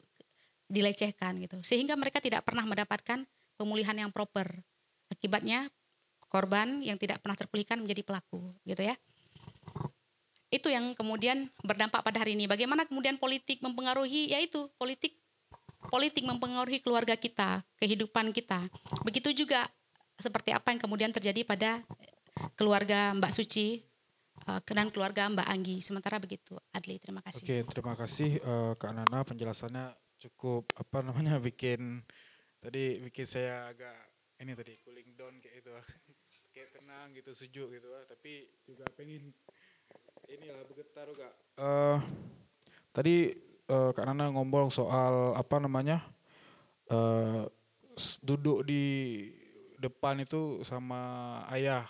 Speaker 4: dilecehkan gitu. Sehingga mereka tidak pernah mendapatkan pemulihan yang proper. Akibatnya korban yang tidak pernah terpulihkan menjadi pelaku gitu ya. Itu yang kemudian berdampak pada hari ini. Bagaimana kemudian politik mempengaruhi, yaitu politik politik mempengaruhi keluarga kita, kehidupan kita. Begitu juga seperti apa yang kemudian terjadi pada keluarga Mbak Suci dan keluarga Mbak Anggi. Sementara begitu, Adli. Terima kasih.
Speaker 1: Oke, terima kasih Kak Nana, penjelasannya cukup bikin saya agak ini tadi cooling down kayak itu. Kayak tenang gitu, sejuk gitu, tapi juga pengen inilah bergetar juga. Tadi Kak Nana ngomong soal duduk di depan itu sama ayah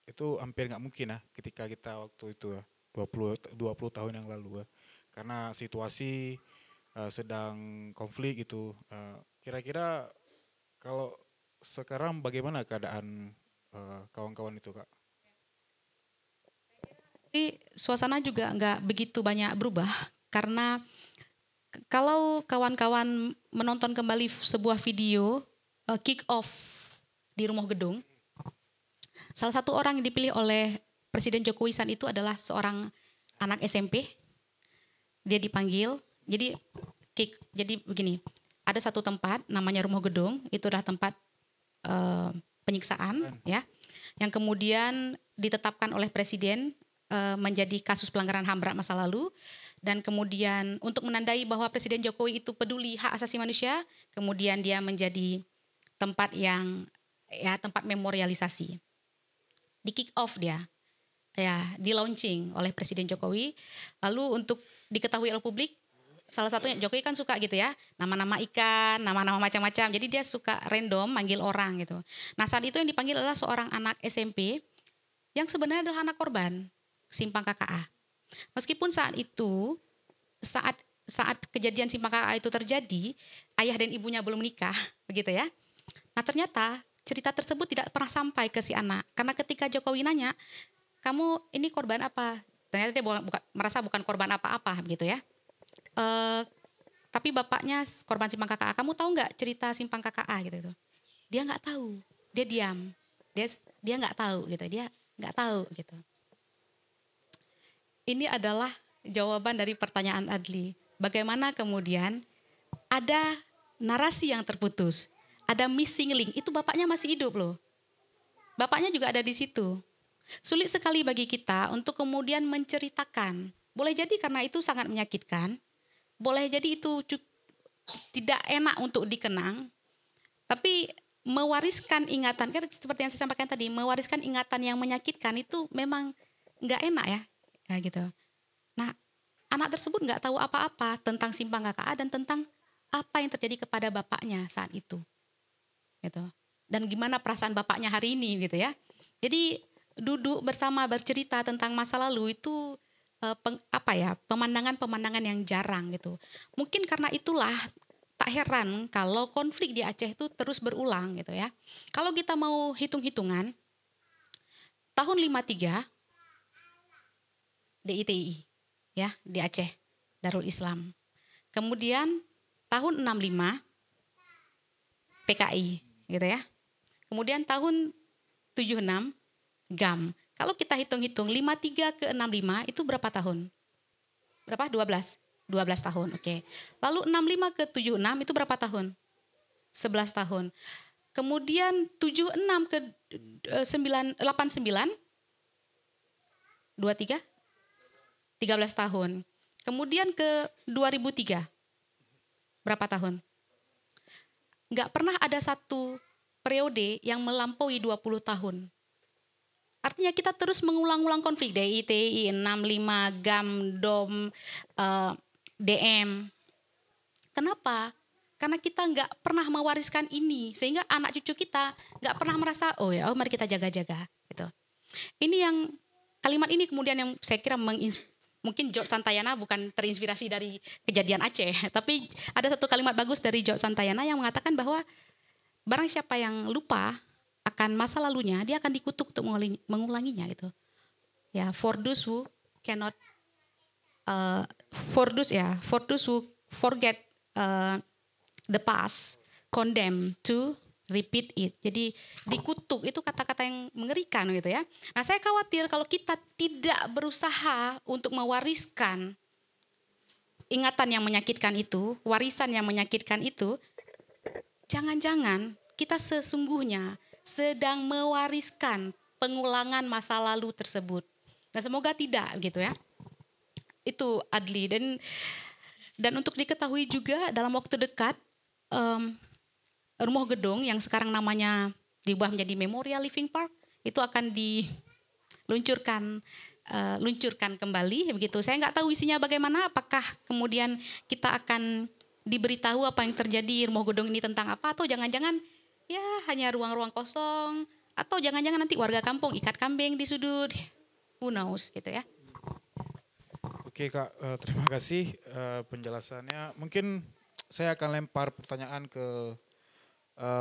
Speaker 1: itu hampir nggak mungkin ya ketika kita waktu itu ya 20 tahun yang lalu ya, karena situasi sedang konflik gitu. Kira-kira kalau sekarang bagaimana keadaan kawan-kawan itu, Kak?
Speaker 4: Jadi suasana juga nggak begitu banyak berubah, karena kalau kawan-kawan menonton kembali sebuah video kick off di Rumah Gedung, salah satu orang yang dipilih oleh Presiden Jokowi saat itu adalah seorang anak SMP. Dia dipanggil, jadi begini, ada satu tempat namanya Rumah Gedung, itu adalah tempat penyiksaan ya, yang kemudian ditetapkan oleh Presiden menjadi kasus pelanggaran HAM berat masa lalu, dan kemudian untuk menandai bahwa Presiden Jokowi itu peduli hak asasi manusia, kemudian dia menjadi tempat tempat memorialisasi. Di kick off dia, di launching oleh Presiden Jokowi. Lalu untuk diketahui oleh publik, salah satunya Jokowi kan suka gitu ya, nama-nama ikan, nama-nama macam-macam. Jadi dia suka random manggil orang gitu. Nah saat itu yang dipanggil adalah seorang anak SMP yang sebenarnya adalah anak korban Simpang KKA. Meskipun saat itu, saat kejadian Simpang KKA itu terjadi, ayah dan ibunya belum menikah, begitu ya. Nah ternyata cerita tersebut tidak pernah sampai ke si anak. Karena ketika Jokowi nanya, kamu ini korban apa? Ternyata dia merasa bukan korban apa-apa, begitu ya. Tapi bapaknya korban Simpang KKA, kamu tahu nggak cerita Simpang KKA gitu? Dia nggak tahu, dia diam, dia nggak tahu gitu, dia nggak tahu gitu. Ini adalah jawaban dari pertanyaan Adli. Bagaimana kemudian ada narasi yang terputus, ada missing link, itu bapaknya masih hidup loh. Bapaknya juga ada di situ. Sulit sekali bagi kita untuk kemudian menceritakan. Boleh jadi karena itu sangat menyakitkan, boleh jadi itu tidak enak untuk dikenang, tapi mewariskan ingatan, kan seperti yang saya sampaikan tadi, mewariskan ingatan yang menyakitkan itu memang nggak enak ya gitu. Nah, anak tersebut nggak tahu apa-apa tentang Simpang KKA dan tentang apa yang terjadi kepada bapaknya saat itu, gitu. Dan gimana perasaan bapaknya hari ini, gitu ya. Jadi duduk bersama bercerita tentang masa lalu itu pemandangan-pemandangan yang jarang gitu. Mungkin karena itulah tak heran kalau konflik di Aceh itu terus berulang gitu ya. Kalau kita mau hitung-hitungan, tahun 53 DITI ya di Aceh, Darul Islam. Kemudian tahun 65 PKI gitu ya. Kemudian tahun 76 GAM. Kalau kita hitung-hitung 53 ke 65 itu berapa tahun? Berapa? 12 tahun, oke. Lalu 65 ke 76 itu berapa tahun? 11 tahun. Kemudian 76 ke 89 23 13 tahun. Kemudian ke 2003 berapa tahun? Enggak pernah ada satu periode yang melampaui 20 tahun. Artinya kita terus mengulang-ulang konflik, DITI, 65, GAM, DOM, DM. Kenapa? Karena kita nggak pernah mewariskan ini, sehingga anak cucu kita nggak pernah merasa, mari kita jaga-jaga. Gitu. Ini yang kalimat ini kemudian yang saya kira mungkin George Santayana bukan terinspirasi dari kejadian Aceh, tapi ada satu kalimat bagus dari George Santayana yang mengatakan bahwa barang siapa yang lupa akan masa lalunya, dia akan dikutuk untuk mengulanginya gitu. Ya, for those who cannot, for those who forget the past, condemn to repeat it. Jadi dikutuk itu kata-kata yang mengerikan gitu ya. Nah saya khawatir kalau kita tidak berusaha untuk mewariskan ingatan yang menyakitkan itu, warisan yang menyakitkan itu, jangan-jangan kita sesungguhnya sedang mewariskan pengulangan masa lalu tersebut. Nah, semoga tidak gitu ya. Itu Adli. Dan untuk diketahui juga dalam waktu dekat rumah gedung yang sekarang namanya diubah menjadi Memorial Living Park itu akan luncurkan kembali begitu. Saya nggak tahu isinya bagaimana, apakah kemudian kita akan diberitahu apa yang terjadi rumah gedung ini tentang apa, atau jangan-jangan ya hanya ruang-ruang kosong, atau jangan-jangan nanti warga kampung ikat kambing di sudut, who knows gitu ya.
Speaker 1: Oke Kak, terima kasih penjelasannya. Mungkin saya akan lempar pertanyaan ke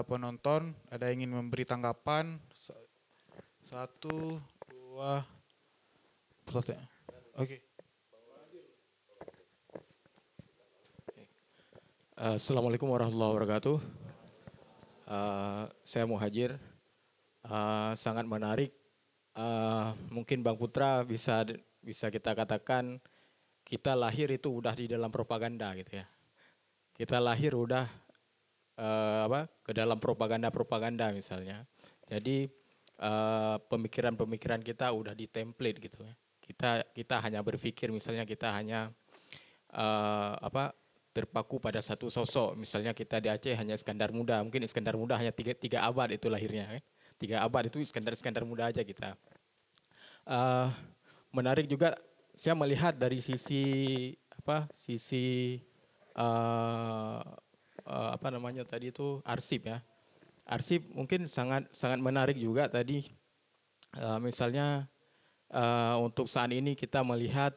Speaker 1: penonton. Ada yang ingin memberi tanggapan? 1, 2, pertanyaan. Oke.
Speaker 5: Assalamualaikum warahmatullahi wabarakatuh. Saya Muhajir. Sangat menarik. Mungkin Bang Putra bisa kita katakan kita lahir itu udah di dalam propaganda gitu ya. Kita lahir udah ke dalam propaganda misalnya. Jadi pemikiran-pemikiran kita udah di template gitu ya. Kita hanya berpikir misalnya kita hanya terpaku pada satu sosok. Misalnya kita di Aceh hanya Iskandar Muda. Mungkin Iskandar Muda hanya 3 abad itu lahirnya kan. 3 abad itu Iskandar Muda aja kita. Menarik juga saya melihat dari sisi tadi itu arsip ya. Arsip mungkin sangat menarik juga tadi. Misalnya untuk saat ini kita melihat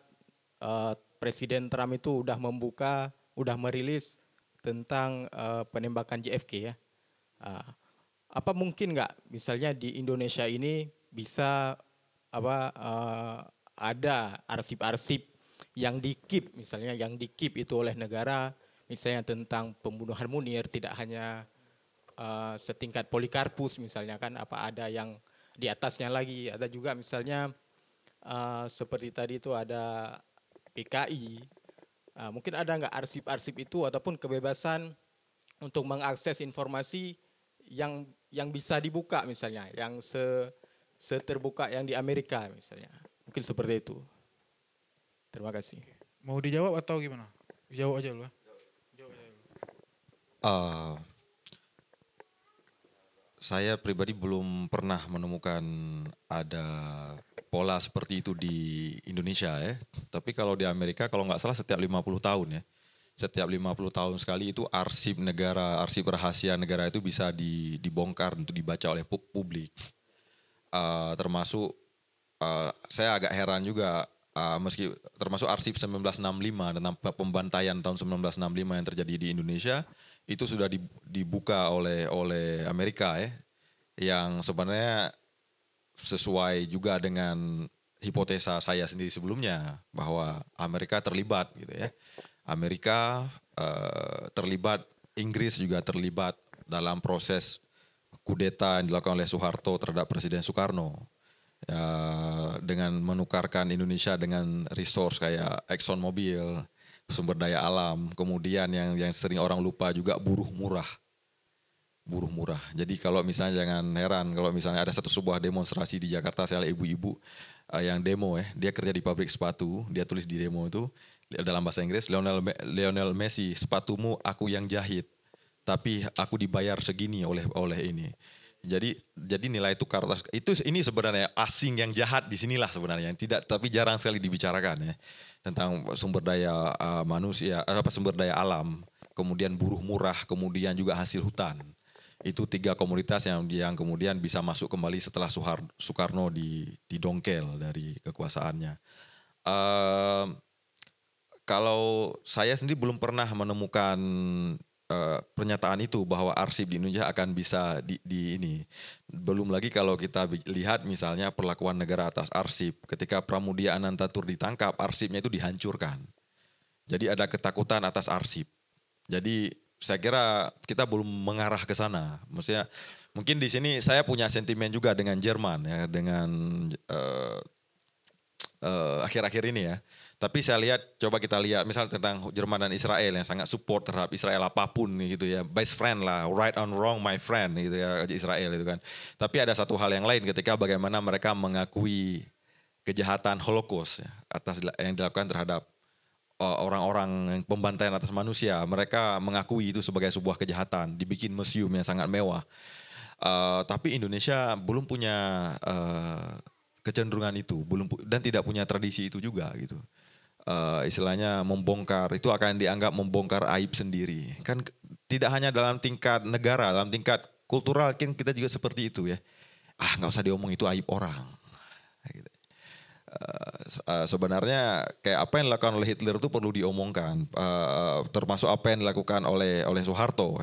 Speaker 5: Presiden Trump itu udah merilis tentang penembakan JFK ya. Apa mungkin nggak misalnya di Indonesia ini bisa ada arsip-arsip yang di-keep misalnya, yang di-keep itu oleh negara, misalnya tentang pembunuhan Munir, tidak hanya setingkat Polikarpus misalnya kan, apa ada yang di atasnya lagi, ada juga misalnya seperti tadi itu ada PKI, mungkin ada nggak arsip-arsip itu ataupun kebebasan untuk mengakses informasi yang bisa dibuka misalnya, yang seterbuka yang di Amerika misalnya, mungkin seperti itu. Terima kasih.
Speaker 1: Mau dijawab atau gimana? Jawab aja lu.
Speaker 3: Saya pribadi belum pernah menemukan ada pola seperti itu di Indonesia ya. Tapi kalau di Amerika kalau nggak salah setiap 50 tahun ya. Setiap 50 tahun sekali itu arsip negara, arsip rahasia negara itu bisa dibongkar untuk dibaca oleh publik. Termasuk saya agak heran juga meski termasuk arsip 1965 tentang pembantaian tahun 1965 yang terjadi di Indonesia itu sudah dibuka oleh Amerika ya, yang sebenarnya sesuai juga dengan hipotesa saya sendiri sebelumnya bahwa Amerika terlibat gitu ya. Amerika terlibat, Inggris juga terlibat dalam proses kudeta yang dilakukan oleh Soeharto terhadap Presiden Soekarno. Ya, dengan menukarkan Indonesia dengan resource kayak Exxon Mobil, sumber daya alam, kemudian yang sering orang lupa juga buruh murah. Jadi kalau misalnya jangan heran kalau misalnya ada sebuah demonstrasi di Jakarta, saya lihat ibu-ibu yang demo dia kerja di pabrik sepatu, dia tulis di demo itu dalam bahasa Inggris, Lionel Messi, sepatumu aku yang jahit, tapi aku dibayar segini oleh ini. Jadi nilai tukar ini sebenarnya asing yang jahat di sinilah sebenarnya yang tidak, tapi jarang sekali dibicarakan ya tentang sumber daya manusia, sumber daya alam, kemudian buruh murah, kemudian juga hasil hutan. Itu 3 komoditas yang kemudian bisa masuk kembali setelah Soekarno didongkel dari kekuasaannya. Kalau saya sendiri belum pernah menemukan pernyataan itu bahwa arsip di Indonesia akan bisa ini. Belum lagi kalau kita lihat misalnya perlakuan negara atas arsip. Ketika Pramudia Anantatur ditangkap, arsipnya itu dihancurkan. Jadi ada ketakutan atas arsip. Jadi saya kira kita belum mengarah ke sana. Maksudnya mungkin di sini saya punya sentimen juga dengan Jerman ya, dengan akhir-akhir ini ya. Tapi saya lihat, coba kita lihat misal tentang Jerman dan Israel yang sangat support terhadap Israel apapun gitu ya. Best friend lah, right on wrong my friend gitu ya Israel itu kan. Tapi ada satu hal yang lain ketika bagaimana mereka mengakui kejahatan Holocaust ya, atas yang dilakukan terhadap orang-orang pembantaian atas manusia. Mereka mengakui itu sebagai sebuah kejahatan, dibikin museum yang sangat mewah. Tapi Indonesia belum punya kecenderungan itu, dan tidak punya tradisi itu juga gitu. Istilahnya membongkar itu akan dianggap membongkar aib sendiri. Kan tidak hanya dalam tingkat negara, dalam tingkat kultural kan kita juga seperti itu ya. Nggak usah diomong itu aib orang. Gitu. Sebenarnya kayak apa yang dilakukan oleh Hitler itu perlu diomongkan, termasuk apa yang dilakukan oleh Soeharto.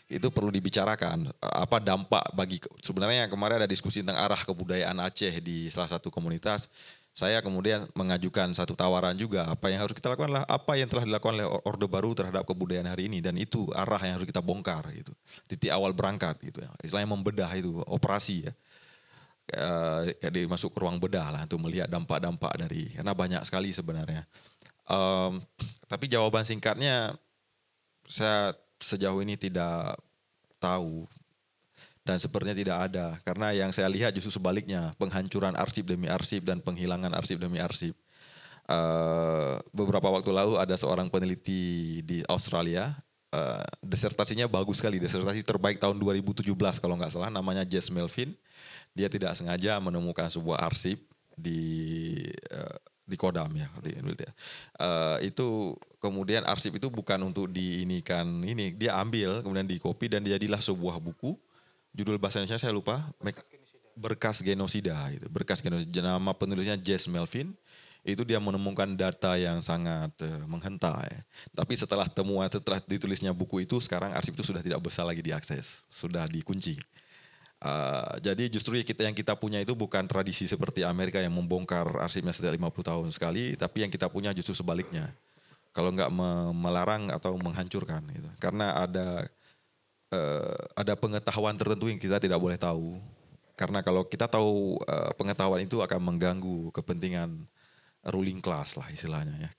Speaker 3: Itu perlu dibicarakan, apa dampak bagi, sebenarnya kemarin ada diskusi tentang arah kebudayaan Aceh di salah satu komunitas. Saya kemudian mengajukan satu tawaran juga, apa yang harus kita lakukan adalah apa yang telah dilakukan oleh Orde Baru terhadap kebudayaan hari ini, dan itu arah yang harus kita bongkar gitu. Titik awal berangkat gitu ya. Istilahnya membedah itu, operasi ya. Kayak masuk ke ruang bedah lah untuk melihat dampak-dampak dari, karena banyak sekali sebenarnya. Tapi jawaban singkatnya saya sejauh ini tidak tahu dan sepertinya tidak ada, karena yang saya lihat justru sebaliknya, penghancuran arsip demi arsip dan penghilangan arsip demi arsip. Beberapa waktu lalu ada seorang peneliti di Australia, disertasinya bagus sekali, disertasi terbaik tahun 2017 kalau nggak salah, namanya Jess Melvin. Dia tidak sengaja menemukan sebuah arsip di Kodam ya, itu kemudian arsip itu bukan untuk diinikan ini, dia ambil kemudian dikopi dan jadilah sebuah buku. Judul bahasa Indonesia saya lupa, Berkas Genosida itu. Berkas Genosida, nama penulisnya Jess Melvin. Itu dia menemukan data yang sangat menghentak ya. Tapi setelah ditulisnya buku itu, sekarang arsip itu sudah tidak bisa lagi diakses, sudah dikunci. Jadi justru yang kita punya itu bukan tradisi seperti Amerika yang membongkar arsipnya setiap 50 tahun sekali, tapi yang kita punya justru sebaliknya. Kalau nggak melarang atau menghancurkan gitu. Karena ada pengetahuan tertentu yang kita tidak boleh tahu. Karena kalau kita tahu pengetahuan itu akan mengganggu kepentingan ruling class lah istilahnya ya.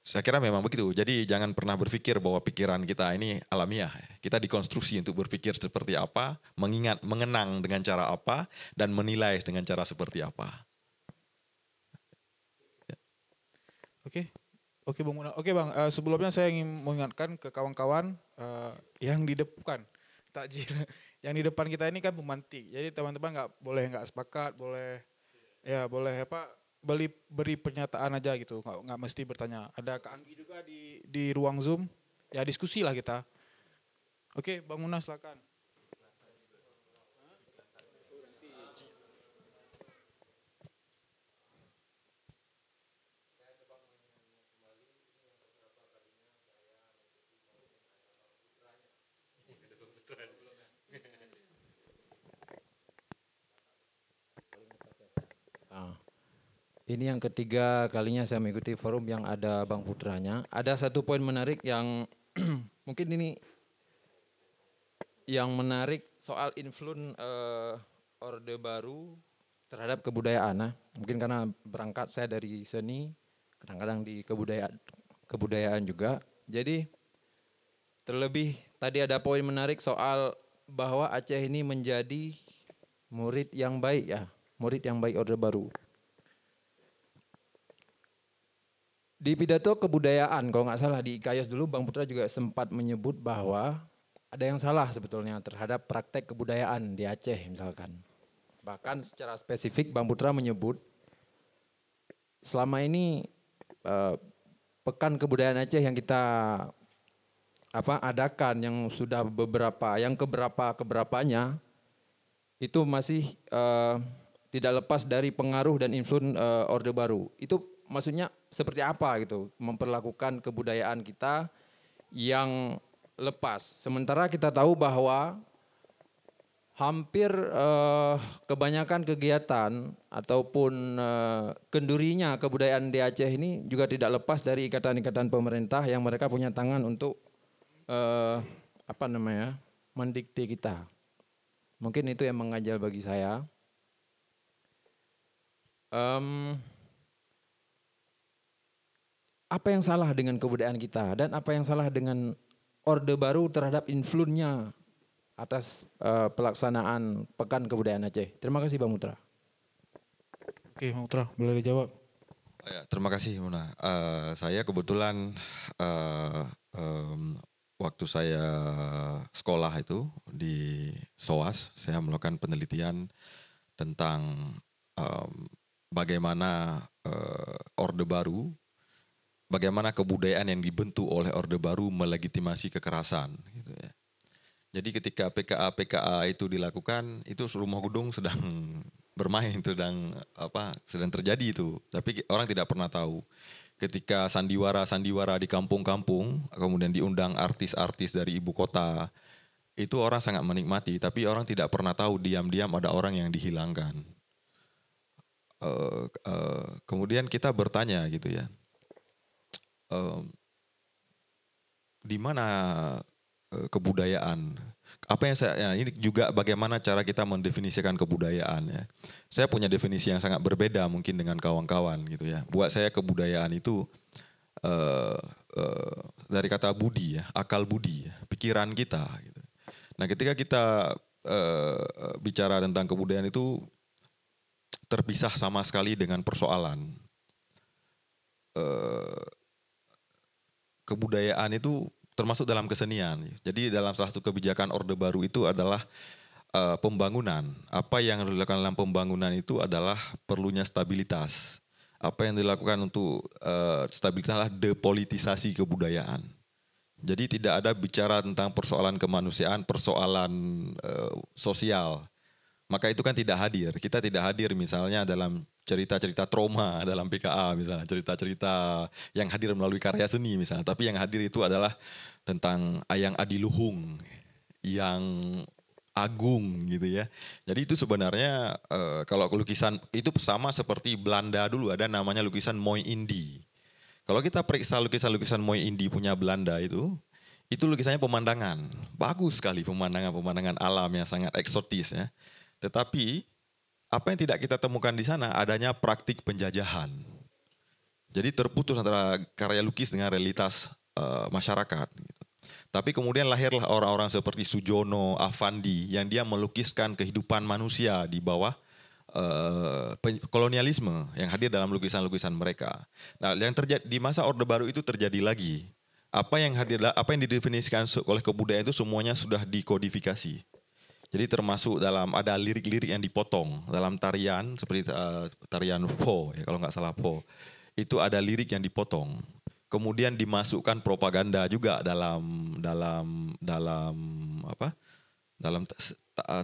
Speaker 3: Saya kira memang begitu. Jadi jangan pernah berpikir bahwa pikiran kita ini alamiah. Kita dikonstruksi untuk berpikir seperti apa, mengenang dengan cara apa, dan menilai dengan cara seperti apa.
Speaker 1: Oke Bang Muna. Oke Bang, sebelumnya saya ingin mengingatkan ke kawan-kawan yang di depan takjil, yang di depan kita ini kan pemantik. Jadi teman-teman nggak sepakat, boleh beri pernyataan aja gitu, nggak mesti bertanya. Ada Kak Anggi juga di ruang Zoom, ya diskusi lah kita. Oke, Bang Muna silakan.
Speaker 6: Ini yang ketiga kalinya saya mengikuti forum yang ada Bang Putranya. Ada satu poin menarik yang mungkin ini yang menarik soal influen Orde Baru terhadap kebudayaan. Mungkin karena berangkat saya dari seni, kadang-kadang di kebudayaan juga. Jadi terlebih tadi ada poin menarik soal bahwa Aceh ini menjadi murid yang baik ya, murid yang baik Orde Baru. Di pidato kebudayaan, kalau nggak salah di IKAYOS dulu Bang Putra juga sempat menyebut bahwa ada yang salah sebetulnya terhadap praktek kebudayaan di Aceh misalkan. Bahkan secara spesifik Bang Putra menyebut selama ini pekan kebudayaan Aceh yang kita adakan yang sudah keberapanya itu masih tidak lepas dari pengaruh dan influen Orde Baru. Itu maksudnya seperti apa gitu, memperlakukan kebudayaan kita yang lepas. Sementara kita tahu bahwa hampir kebanyakan kegiatan ataupun kendurinya kebudayaan di Aceh ini juga tidak lepas dari ikatan-ikatan pemerintah yang mereka punya tangan untuk mendikte kita. Mungkin itu yang mengganjal bagi saya. Em, apa yang salah dengan kebudayaan kita dan apa yang salah dengan Orde Baru terhadap influennya atas pelaksanaan Pekan Kebudayaan Aceh? Terima kasih Bang Mutra.
Speaker 1: Oke, Bang Putra, boleh dijawab.
Speaker 3: Ya, terima kasih Muna. Saya kebetulan waktu saya sekolah itu di SOAS, saya melakukan penelitian tentang bagaimana Orde Baru, bagaimana kebudayaan yang dibentuk oleh Orde Baru melegitimasi kekerasan. Gitu ya. Jadi ketika PKA itu dilakukan, itu rumah gedung sedang bermain, sedang terjadi itu. Tapi orang tidak pernah tahu. Ketika sandiwara di kampung-kampung, kemudian diundang artis-artis dari ibu kota, itu orang sangat menikmati. Tapi orang tidak pernah tahu diam-diam ada orang yang dihilangkan. Kemudian kita bertanya gitu ya, di mana kebudayaan? Apa yang ini juga bagaimana cara kita mendefinisikan kebudayaan ya. Saya punya definisi yang sangat berbeda mungkin dengan kawan-kawan gitu ya. Buat saya kebudayaan itu dari kata budi ya, akal budi, ya, pikiran kita. Gitu. Nah ketika kita bicara tentang kebudayaan itu terpisah sama sekali dengan persoalan. Kebudayaan itu termasuk dalam kesenian. Jadi dalam salah satu kebijakan Orde Baru itu adalah pembangunan. Apa yang dilakukan dalam pembangunan itu adalah perlunya stabilitas. Apa yang dilakukan untuk stabilitas adalah depolitisasi kebudayaan. Jadi tidak ada bicara tentang persoalan kemanusiaan, persoalan sosial. Maka itu kan tidak hadir. Kita tidak hadir misalnya dalam cerita-cerita trauma dalam PKA misalnya, cerita-cerita yang hadir melalui karya seni misalnya. Tapi yang hadir itu adalah tentang Ayang Adiluhung yang agung gitu ya. Jadi itu sebenarnya kalau lukisan itu sama seperti Belanda dulu ada namanya lukisan Mooi Indi. Kalau kita periksa lukisan-lukisan Mooi Indi punya Belanda itu lukisannya pemandangan. Bagus sekali pemandangan alam yang sangat eksotis ya. Tetapi apa yang tidak kita temukan di sana adanya praktik penjajahan. Jadi terputus antara karya lukis dengan realitas masyarakat. Gitu. Tapi kemudian lahirlah orang-orang seperti Sujono, Avandi yang dia melukiskan kehidupan manusia di bawah kolonialisme yang hadir dalam lukisan-lukisan mereka. Nah, yang terjadi di masa Orde Baru itu terjadi lagi. Apa yang didefinisikan oleh kebudayaan itu semuanya sudah dikodifikasi. Jadi termasuk dalam ada lirik-lirik yang dipotong dalam tarian seperti tarian Po ya kalau nggak salah Po. Itu ada lirik yang dipotong. Kemudian dimasukkan propaganda juga dalam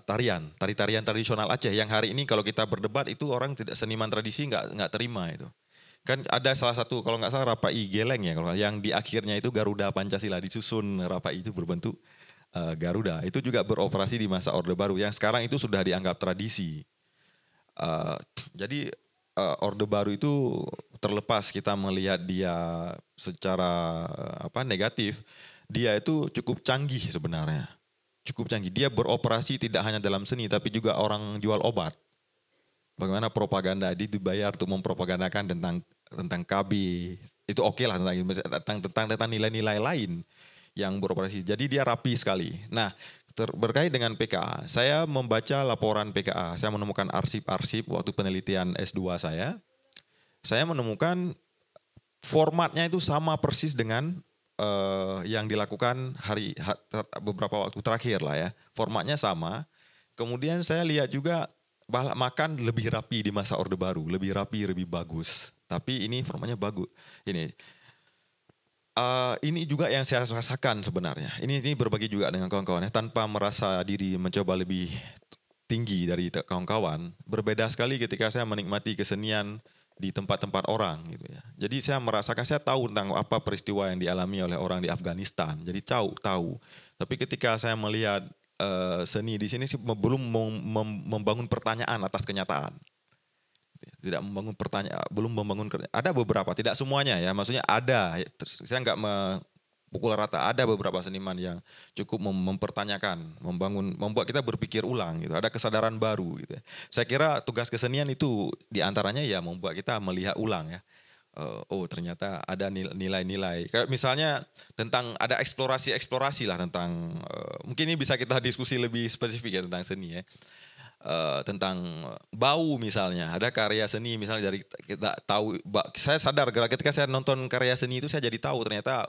Speaker 3: tarian tradisional Aceh yang hari ini kalau kita berdebat itu orang tidak seniman tradisi nggak terima itu. Kan ada salah satu kalau nggak salah Rapai Geleng ya kalau yang di akhirnya itu Garuda Pancasila disusun Rapai itu berbentuk Garuda itu juga beroperasi di masa Orde Baru yang sekarang itu sudah dianggap tradisi. Jadi Orde Baru itu terlepas kita melihat dia secara negatif, dia itu cukup canggih sebenarnya. Cukup canggih. Dia beroperasi tidak hanya dalam seni tapi juga orang jual obat. Bagaimana propaganda dibayar untuk mempropagandakan tentang KB. Itu oke lah tentang nilai-nilai lain yang beroperasi. Jadi dia rapi sekali. Nah, berkait dengan PKA, saya membaca laporan PKA. Saya menemukan arsip-arsip waktu penelitian S2 saya. Saya menemukan formatnya itu sama persis dengan yang dilakukan beberapa waktu terakhir lah ya. Formatnya sama. Kemudian saya lihat juga makan lebih rapi di masa Orde Baru, lebih rapi, lebih bagus. Tapi ini formatnya bagus. Ini juga yang saya rasakan sebenarnya. Ini berbagi juga dengan kawan-kawan ya. Tanpa merasa diri mencoba lebih tinggi dari kawan-kawan. Berbeda sekali ketika saya menikmati kesenian di tempat-tempat orang gitu ya. Jadi saya tahu tentang apa peristiwa yang dialami oleh orang di Afghanistan. Jadi tahu. Tapi ketika saya melihat seni di sini sih belum membangun pertanyaan atas kenyataan. Tidak membangun pertanyaan, belum membangun. Ada beberapa, tidak semuanya ya. Maksudnya ada. Saya pukul rata. Ada beberapa seniman yang cukup mempertanyakan, membuat kita berpikir ulang gitu. Ada kesadaran baru gitu ya. Saya kira tugas kesenian itu diantaranya ya membuat kita melihat ulang ya. Oh ternyata ada nilai-nilai. Kayak misalnya tentang ada eksplorasi lah tentang mungkin ini bisa kita diskusi lebih spesifik ya tentang seni ya. Tentang bau misalnya, ada karya seni misalnya dari kita tahu, saya sadar ketika saya nonton karya seni itu saya jadi tahu ternyata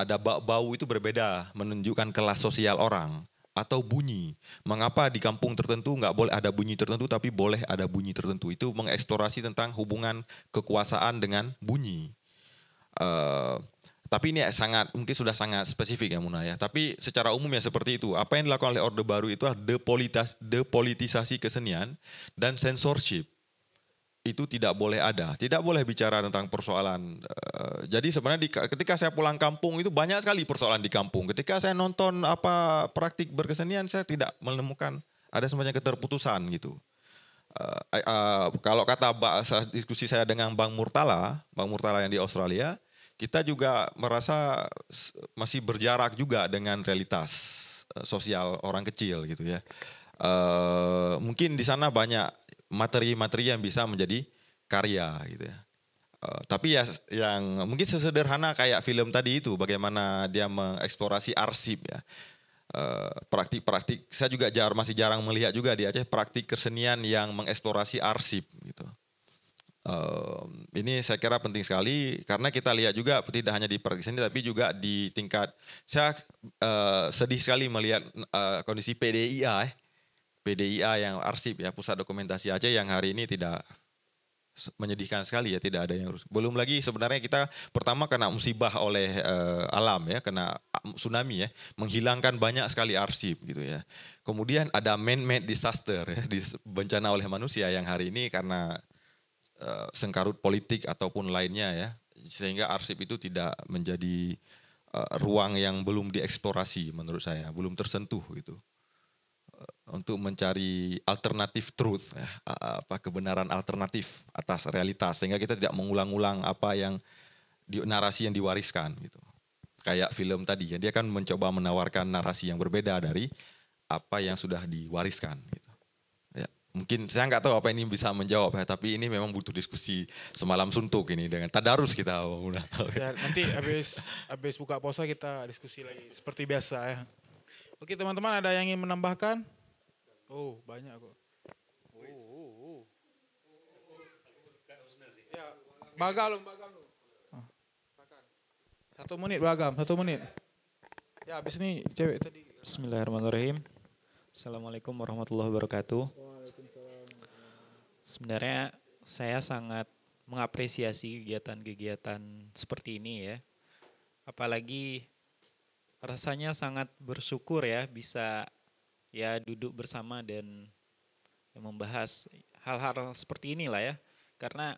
Speaker 3: ada bau itu berbeda menunjukkan kelas sosial orang atau bunyi. Mengapa di kampung tertentu nggak boleh ada bunyi tertentu tapi boleh ada bunyi tertentu, itu mengeksplorasi tentang hubungan kekuasaan dengan bunyi. Tapi ini mungkin sudah sangat spesifik ya Muna ya. Tapi secara umum ya seperti itu. Apa yang dilakukan oleh Orde Baru itu adalah depolitisasi kesenian dan censorship. Itu tidak boleh ada. Tidak boleh bicara tentang persoalan. Jadi sebenarnya ketika saya pulang kampung itu banyak sekali persoalan di kampung. Ketika saya nonton praktik berkesenian, saya tidak menemukan ada semacam keterputusan gitu. Kalau kata diskusi saya dengan Bang Murtala yang di Australia, kita juga merasa masih berjarak juga dengan realitas sosial orang kecil gitu ya. Mungkin di sana banyak materi-materi yang bisa menjadi karya gitu ya. Tapi ya yang mungkin sesederhana kayak film tadi itu, bagaimana dia mengeksplorasi arsip ya. Praktik-praktik, saya juga masih jarang melihat juga di Aceh praktik kesenian yang mengeksplorasi arsip gitu. Ini saya kira penting sekali karena kita lihat juga tidak hanya di praktik seni tapi juga di tingkat, saya sedih sekali melihat kondisi PDIA yang arsip ya, Pusat Dokumentasi Aceh yang hari ini tidak, menyedihkan sekali ya, tidak ada yang urus. Belum lagi sebenarnya kita pertama kena musibah oleh alam ya, kena tsunami ya, menghilangkan banyak sekali arsip gitu ya. Kemudian ada man-made disaster ya, bencana oleh manusia yang hari ini karena sengkarut politik ataupun lainnya ya, sehingga arsip itu tidak menjadi ruang yang belum dieksplorasi menurut saya, belum tersentuh gitu. Untuk mencari alternatif truth, kebenaran alternatif atas realitas, sehingga kita tidak mengulang-ulang apa yang narasi yang diwariskan gitu. Kayak film tadi ya, dia kan mencoba menawarkan narasi yang berbeda dari apa yang sudah diwariskan gitu. Ya, mungkin saya nggak tahu apa ini bisa menjawab ya, tapi ini memang butuh diskusi semalam suntuk ini dengan tadarus kita.
Speaker 1: Ya, nanti habis buka puasa kita diskusi lagi seperti biasa ya. Oke teman-teman, ada yang ingin menambahkan? Oh banyak kok. Ya, bagam. 1 menit bagam, 1 menit. Ya habis ini cewek tadi.
Speaker 7: Bismillahirrahmanirrahim. Assalamualaikum warahmatullahi wabarakatuh. Sebenarnya saya sangat mengapresiasi kegiatan-kegiatan seperti ini ya. Apalagi rasanya sangat bersyukur ya bisa ya duduk bersama dan membahas hal-hal seperti inilah ya. Karena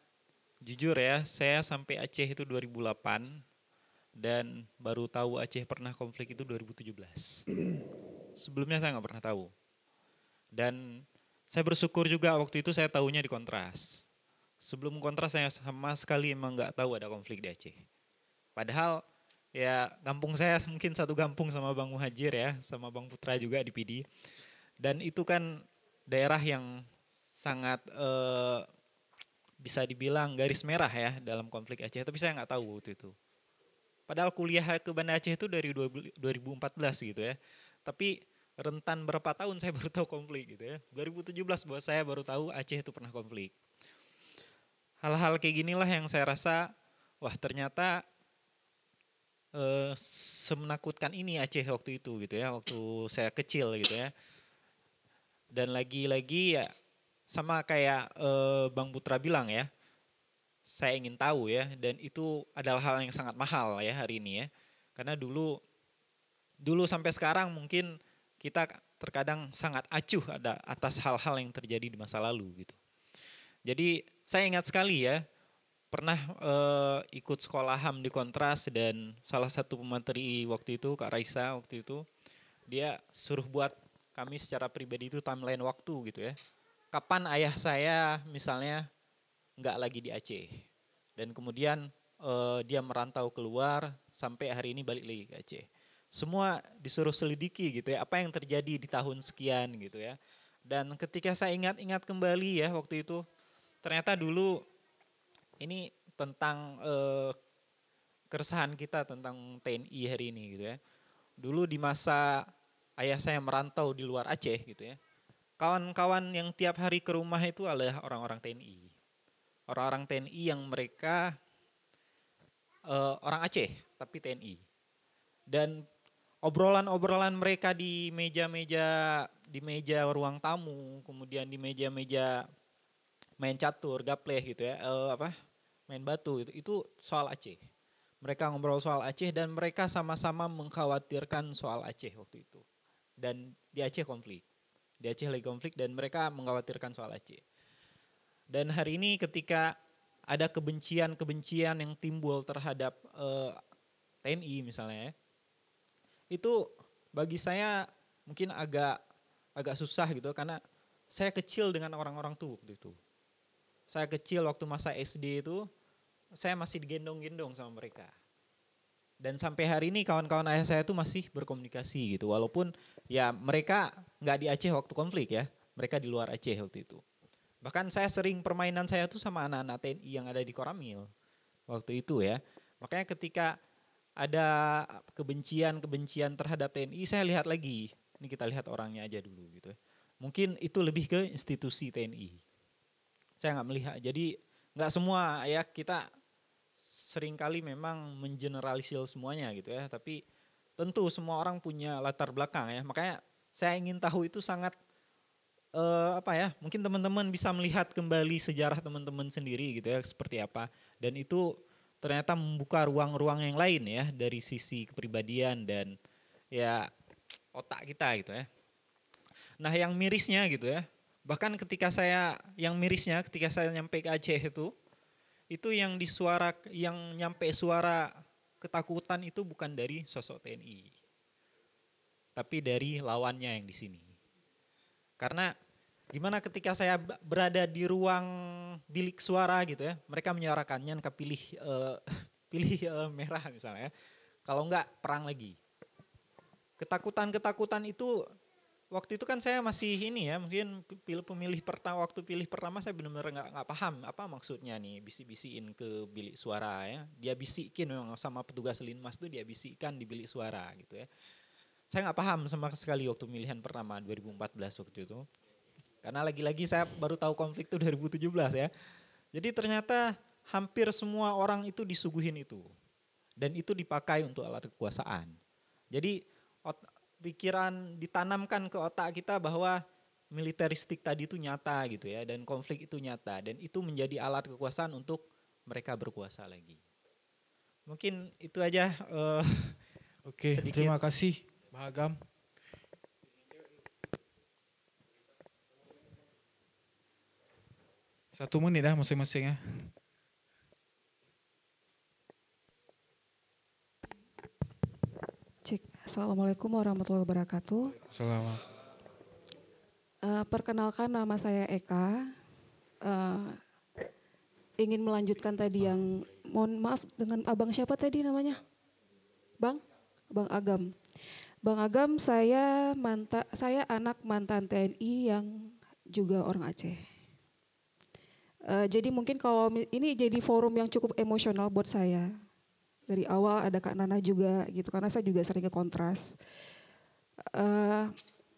Speaker 7: jujur ya, saya sampai Aceh itu 2008 dan baru tahu Aceh pernah konflik itu 2017. Sebelumnya saya nggak pernah tahu. Dan saya bersyukur juga waktu itu saya tahunya di Kontras. Sebelum Kontras saya sama sekali emang nggak tahu ada konflik di Aceh. Padahal ya kampung saya mungkin satu kampung sama Bang Muhajir ya, sama Bang Putra juga di PD. Dan itu kan daerah yang sangat bisa dibilang garis merah ya dalam konflik Aceh. Tapi saya nggak tahu waktu itu. Padahal kuliah ke Banda Aceh itu dari 2014 gitu ya. Tapi rentan berapa tahun saya baru tahu konflik gitu ya. 2017 buat saya baru tahu Aceh itu pernah konflik. Hal-hal kayak ginilah yang saya rasa, wah ternyata semenakutkan ini Aceh waktu itu gitu ya, waktu saya kecil gitu ya. Dan lagi-lagi ya sama kayak Bang Putra bilang ya, saya ingin tahu ya, dan itu adalah hal yang sangat mahal ya hari ini ya. Karena dulu sampai sekarang mungkin kita terkadang sangat acuh atas hal-hal yang terjadi di masa lalu gitu. Jadi saya ingat sekali ya, pernah ikut sekolah HAM di Kontras dan salah satu pemateri waktu itu, Kak Raisa waktu itu, dia suruh buat kami secara pribadi itu timeline waktu gitu ya. Kapan ayah saya misalnya nggak lagi di Aceh. Dan kemudian dia merantau keluar sampai hari ini balik lagi ke Aceh. Semua disuruh selidiki gitu ya, apa yang terjadi di tahun sekian gitu ya. Dan ketika saya ingat-ingat kembali ya waktu itu, ternyata dulu ini tentang keresahan kita tentang TNI hari ini gitu ya. Dulu di masa ayah saya merantau di luar Aceh gitu ya, kawan-kawan yang tiap hari ke rumah itu adalah orang-orang TNI. Orang-orang TNI yang mereka orang Aceh tapi TNI. Dan obrolan-obrolan mereka di meja ruang tamu, kemudian di meja-meja main catur, gapleh gitu ya, main batu itu soal Aceh. Mereka ngobrol soal Aceh dan mereka sama-sama mengkhawatirkan soal Aceh waktu itu. Dan di Aceh konflik. Di Aceh lagi konflik dan mereka mengkhawatirkan soal Aceh. Dan hari ini ketika ada kebencian-kebencian yang timbul terhadap TNI misalnya ya, itu bagi saya mungkin agak susah gitu karena saya kecil dengan orang-orang tuh waktu itu. Saya kecil waktu masa SD itu saya masih digendong-gendong sama mereka. Dan sampai hari ini kawan-kawan ayah saya tuh masih berkomunikasi gitu. Walaupun ya mereka nggak di Aceh waktu konflik ya, mereka di luar Aceh waktu itu. Bahkan saya sering permainan saya tuh sama anak-anak TNI yang ada di Koramil waktu itu ya. Makanya ketika ada kebencian terhadap TNI, saya lihat lagi. Ini kita lihat orangnya aja dulu gitu. Mungkin itu lebih ke institusi TNI. Saya nggak melihat. Jadi nggak semua ya, kita seringkali memang mengeneralisir semuanya gitu ya. Tapi tentu semua orang punya latar belakang ya. Makanya saya ingin tahu itu sangat mungkin teman-teman bisa melihat kembali sejarah teman-teman sendiri gitu ya, seperti apa. Dan itu ternyata membuka ruang-ruang yang lain ya dari sisi kepribadian dan ya otak kita gitu ya. Nah yang mirisnya gitu ya, bahkan ketika saya nyampe ke Aceh itu yang nyampe suara ketakutan itu bukan dari sosok TNI, tapi dari lawannya yang di sini. Karena gimana ketika saya berada di ruang bilik suara gitu ya, mereka menyuarakannya pilih merah misalnya ya. Kalau enggak perang lagi. Ketakutan itu waktu itu kan saya masih ini ya, mungkin waktu pilih pertama saya benar-benar nggak paham apa maksudnya nih bisik-bisikin ke bilik suara ya. Dia bisikin memang sama petugas Linmas tuh, dia bisikkan di bilik suara gitu ya. Saya nggak paham sama sekali waktu pemilihan pertama 2014 waktu itu. Karena lagi-lagi saya baru tahu konflik itu 2017 ya. Jadi ternyata hampir semua orang itu disuguhin itu. Dan itu dipakai untuk alat kekuasaan. Jadi pikiran ditanamkan ke otak kita bahwa militeristik tadi itu nyata gitu ya. Dan konflik itu nyata. Dan itu menjadi alat kekuasaan untuk mereka berkuasa lagi. Mungkin itu aja.
Speaker 1: Oke,
Speaker 7: sedikit.
Speaker 1: terima kasih Pak Agam. Satu menit dah masing-masing ya.
Speaker 8: Cek. Assalamualaikum warahmatullahi wabarakatuh.
Speaker 1: Selamat.
Speaker 8: Perkenalkan nama saya Eka. Ingin melanjutkan tadi yang, mohon maaf dengan abang siapa tadi namanya? Bang Agam. Bang Agam, saya anak mantan TNI yang juga orang Aceh. Jadi mungkin kalau ini jadi forum yang cukup emosional buat saya. Dari awal ada Kak Nana juga gitu, karena saya juga sering ke kontras.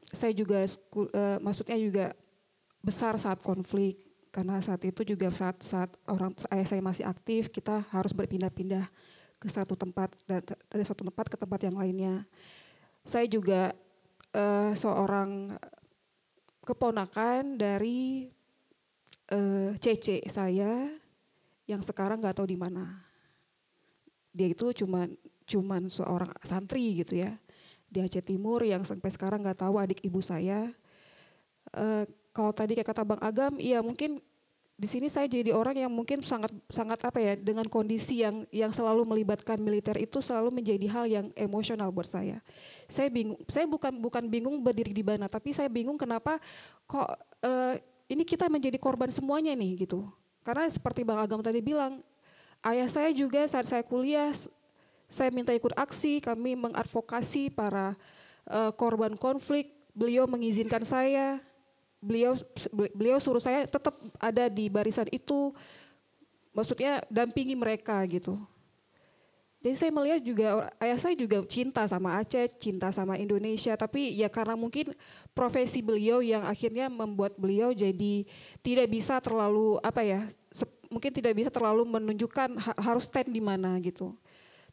Speaker 8: Saya juga maksudnya juga besar saat konflik, karena saat itu juga saat orang ayah saya masih aktif, kita harus berpindah-pindah ke satu tempat, dari satu tempat ke tempat yang lainnya. Saya juga seorang keponakan dari Cece saya yang sekarang nggak tahu di mana. Dia itu cuman seorang santri gitu ya di Aceh Timur yang sampai sekarang nggak tahu adik ibu saya. Kalau tadi kayak kata Bang Agam, iya mungkin di sini saya jadi orang yang mungkin sangat apa ya, dengan kondisi yang selalu melibatkan militer itu selalu menjadi hal yang emosional buat saya. Saya bingung, saya bukan bingung berdiri di mana, tapi saya bingung kenapa kok ini kita menjadi korban semuanya nih gitu. Karena seperti Bang Agam tadi bilang, Ayah saya juga saat saya kuliah, saya minta ikut aksi, kami mengadvokasi para korban konflik. Beliau mengizinkan saya, beliau suruh saya tetap ada di barisan itu, maksudnya dampingi mereka gitu. Jadi saya melihat juga ayah saya juga cinta sama Aceh, cinta sama Indonesia, tapi ya karena mungkin profesi beliau yang akhirnya membuat beliau jadi tidak bisa terlalu mungkin tidak bisa terlalu menunjukkan harus stand di mana gitu.